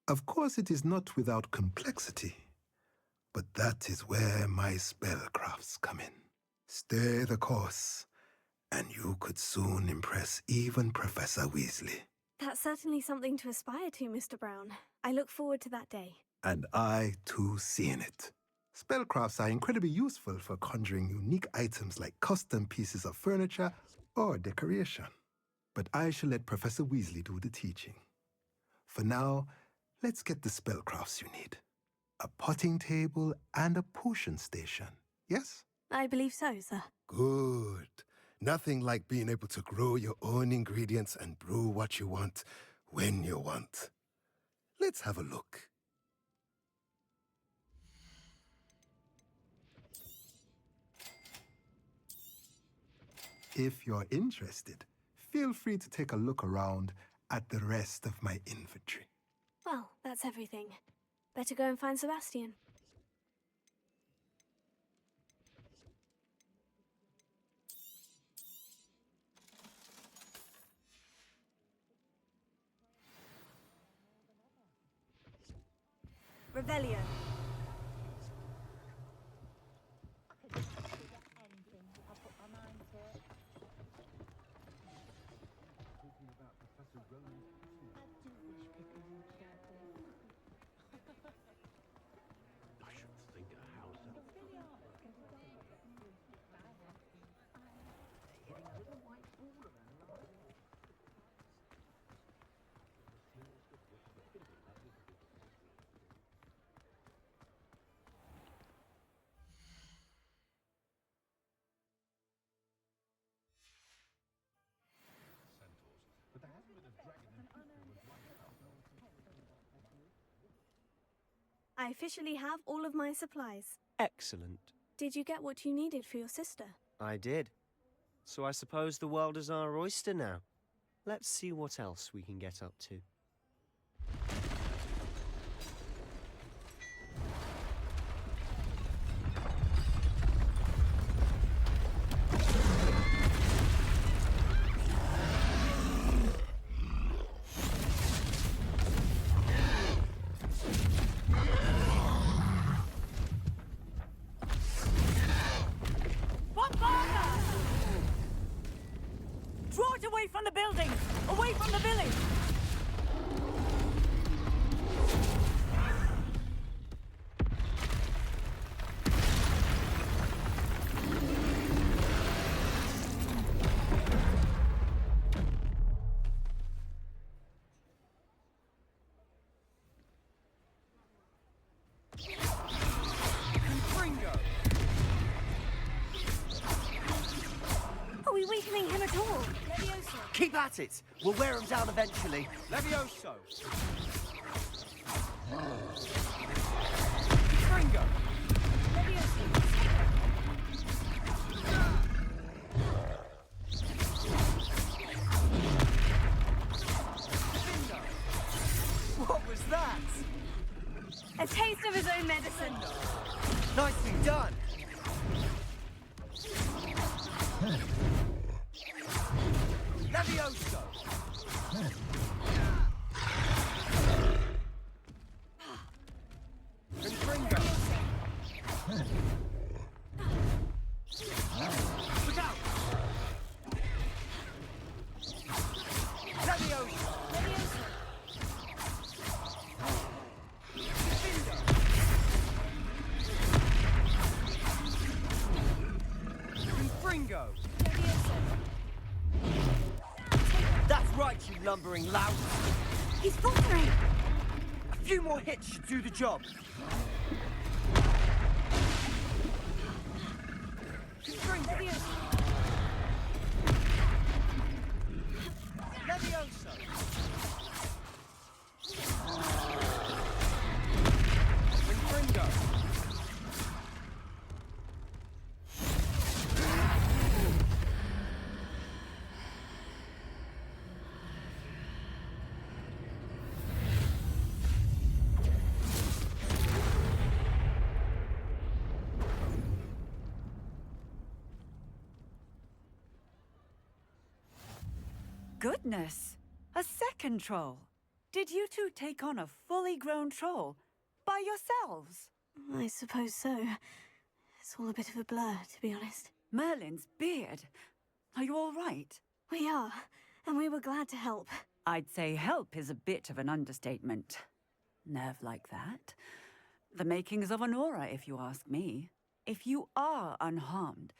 Of course, it is not without complexity, but that is where my spellcrafts come in. Stay the course, and you could soon impress even Professor Weasley. That's certainly something to aspire to, Mr. Brown. I look forward to that day. And I, too, seeing it. Spellcrafts are incredibly useful for conjuring unique items like custom pieces of furniture or decoration. But I shall let Professor Weasley do the teaching. For now, let's get the spellcrafts you need. A potting table and a potion station, yes? I believe so, sir. Good. Nothing like being able to grow your own ingredients and brew what you want when you want. Let's have a look. If you're interested, feel free to take a look around at the rest of my inventory. Well, that's everything. Better go and find Sebastian. Revelio. I officially have all of my supplies. Excellent. Did you get what you needed for your sister? I did. So I suppose the world is our oyster now. Let's see what else we can get up to. Draw it away from the buildings! Away from the village! Are we weakening him at all? Keep at it! We'll wear him down eventually. Levioso! Fringo! What was that? A taste of his own medicine. Nicely done! Levioso! Confringo! Look out! Levioso! Confringo! That's right, you lumbering lout! He's faltering! A few more hits should do the job. Levioso! Confringo! Goodness! A second troll! Did you two take on a fully grown troll? By yourselves? I suppose so. It's all a bit of a blur, to be honest. Merlin's beard. Are you all right? We are, and we were glad to help. I'd say help is a bit of an understatement. Nerve like that. The makings of an aura, if you ask me. If you are unharmed,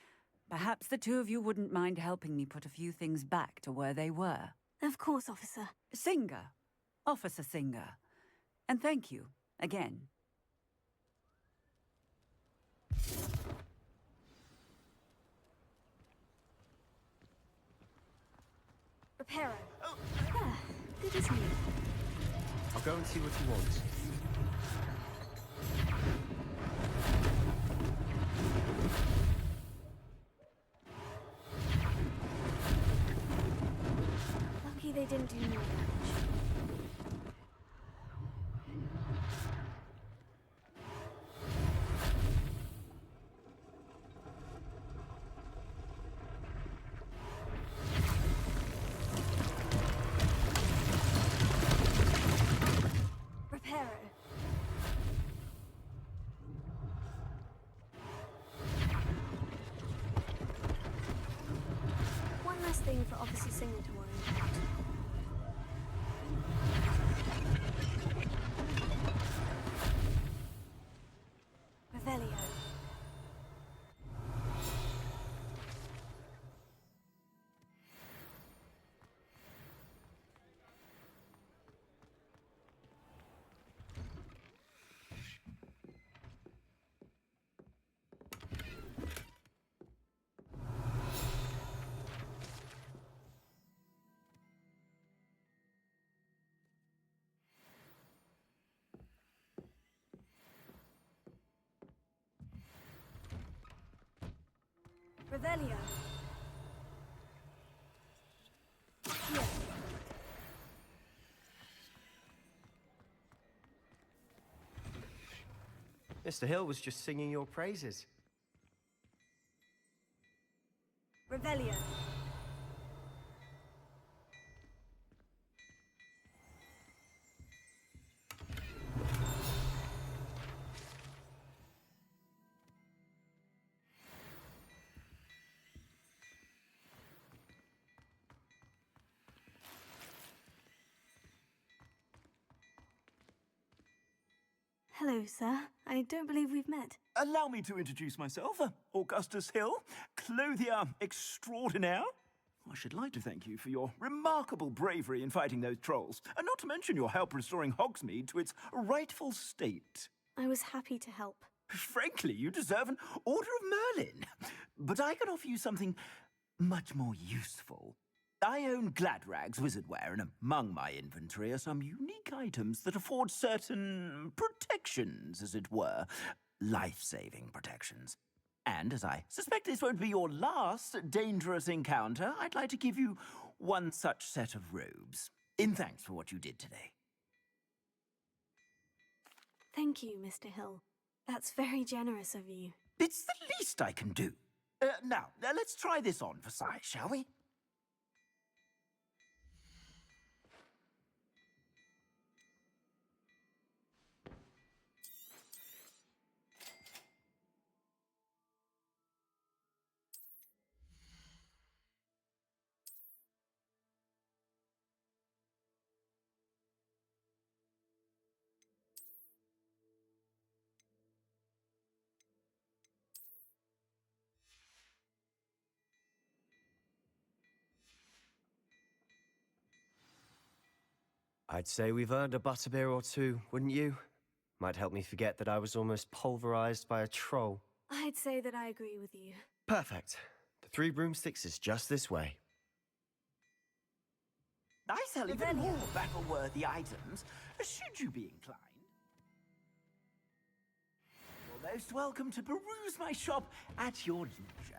perhaps the two of you wouldn't mind helping me put a few things back to where they were. Of course, officer. Singer. Officer Singer. And thank you, again. Reparo. Oh. Ah, good as new. I'll go and see what he wants. Lucky they didn't do more damage. Reparo. One less thing for Officer Singer to worry about. Revelio. Revelio. Here. Mr. Hill was just singing your praises. Revelio. Hello, sir. I don't believe we've met. Allow me to introduce myself. Augustus Hill, clothier extraordinaire. I should like to thank you for your remarkable bravery in fighting those trolls, and not to mention your help restoring Hogsmeade to its rightful state. I was happy to help. Frankly, you deserve an Order of Merlin. But I can offer you something much more useful. I own Gladrag's wizardware, and among my inventory are some unique items that afford certain protections, as it were. Life-saving protections. And as I suspect this won't be your last dangerous encounter, I'd like to give you one such set of robes, in thanks for what you did today. Thank you, Mr. Hill. That's very generous of you. It's the least I can do. Now, let's try this on for size, shall we? I'd say we've earned a butterbeer or two, wouldn't you? Might help me forget that I was almost pulverized by a troll. I'd say that I agree with you. Perfect. The 3 broomsticks is just this way. I sell even more battle-worthy items, should you be inclined. You're most welcome to peruse my shop at your leisure.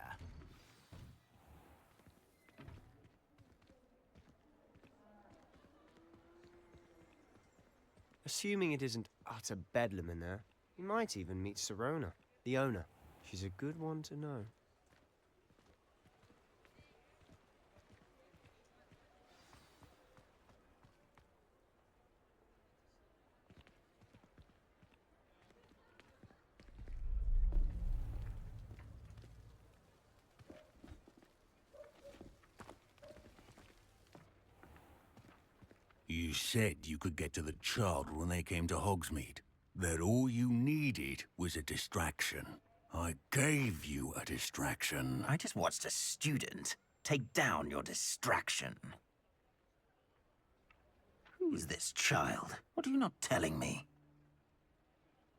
Assuming it isn't utter bedlam in there, you might even meet Sirona, the owner. She's a good one to know. You said you could get to the child when they came to Hogsmeade. That all you needed was a distraction. I gave you a distraction. I just watched a student take down your distraction. Who is this child? What are you not telling me?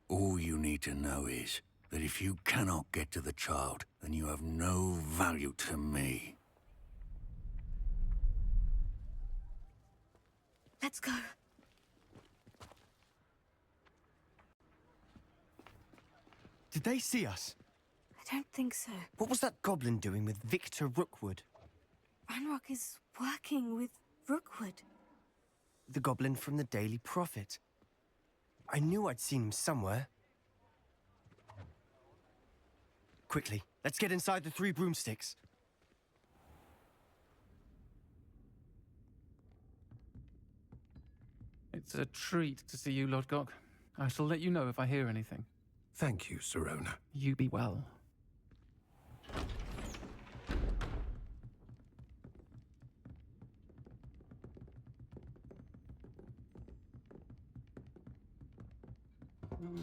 All you need to know is that if you cannot get to the child, then you have no value to me. Let's go. Did they see us? I don't think so. What was that goblin doing with Victor Rookwood? Ranrock is working with Rookwood. The goblin from the Daily Prophet. I knew I'd seen him somewhere. Quickly, let's get inside the 3 broomsticks. It's a treat to see you, Lodgok. I shall let you know if I hear anything. Thank you, Sirona. You be well.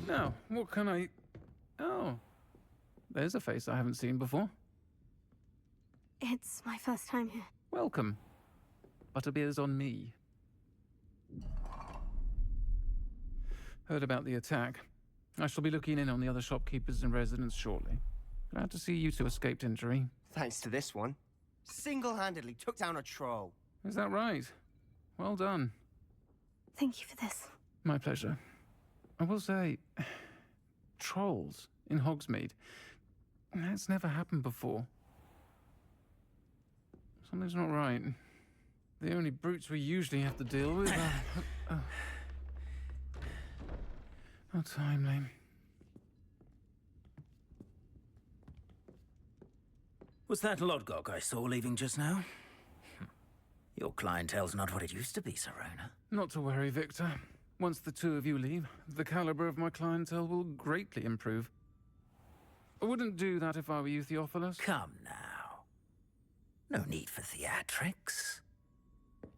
Now, what can I... Oh, there's a face I haven't seen before. It's my first time here. Welcome. Butterbeer's on me. Heard about the attack. I shall be looking in on the other shopkeepers and residents shortly. Glad to see you two escaped injury. Thanks to this one. Single-handedly took down a troll. Is that right? Well done. Thank you for this. My pleasure. I will say, trolls in Hogsmeade. That's never happened before. Something's not right. The only brutes we usually have to deal with are... How timely. Was that Lodgok I saw leaving just now? Your clientele's not what it used to be, Serona. Not to worry, Victor. Once the two of you leave, the caliber of my clientele will greatly improve. I wouldn't do that if I were you, Theophilus. Come now. No need for theatrics.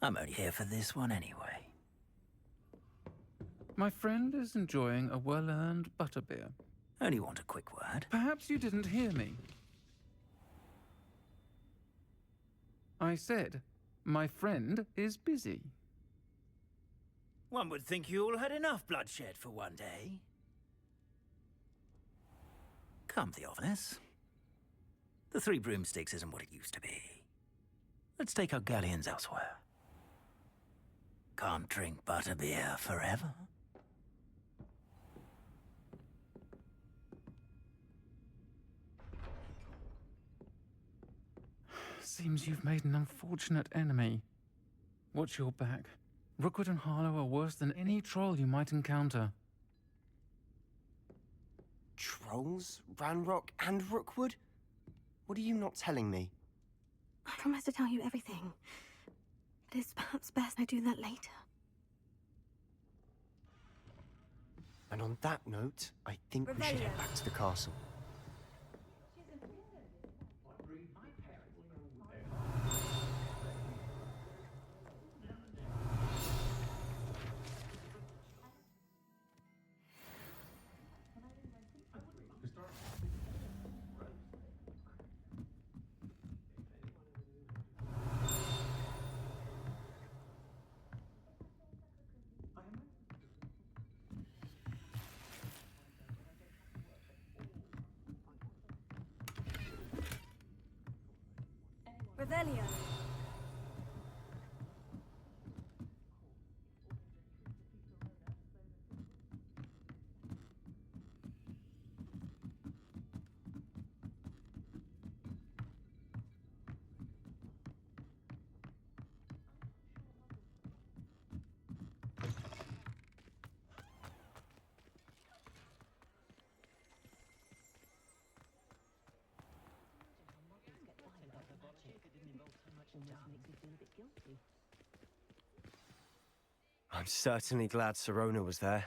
I'm only here for this one anyway. My friend is enjoying a well-earned butterbeer. Only want a quick word. Perhaps you didn't hear me. I said, my friend is busy. One would think you all had enough bloodshed for one day. Come, Theophilus. The Three Broomsticks isn't what it used to be. Let's take our galleons elsewhere. Can't drink butterbeer forever. Seems you've made an unfortunate enemy. Watch your back. Rookwood and Harlow are worse than any troll you might encounter. Trolls? Ranrock and Rookwood? What are you not telling me? I promise to tell you everything. But it's perhaps best I do that later. And on that note, I think we should head back to the castle. Revelio. I'm certainly glad Serona was there.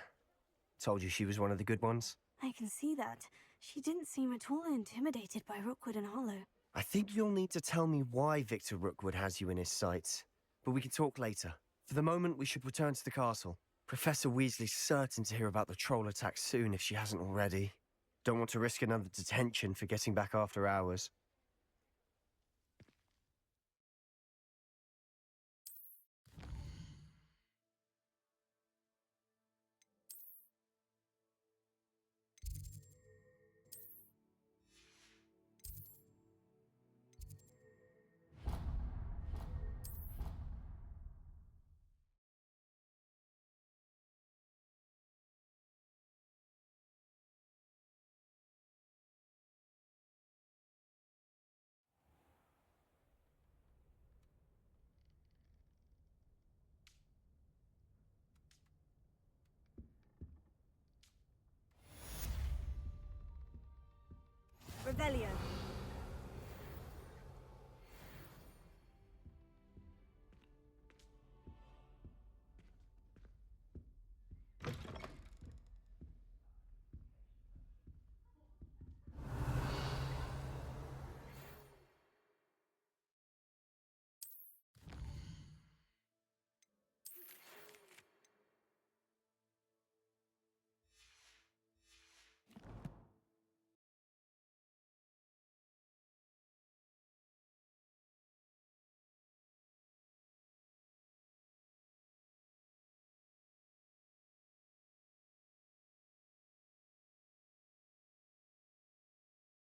Told you she was one of the good ones. I can see that. She didn't seem at all intimidated by Rookwood and Harlow. I think you'll need to tell me why Victor Rookwood has you in his sights. But we can talk later. For the moment, we should return to the castle. Professor Weasley's certain to hear about the troll attack soon if she hasn't already. Don't want to risk another detention for getting back after hours. Revelio.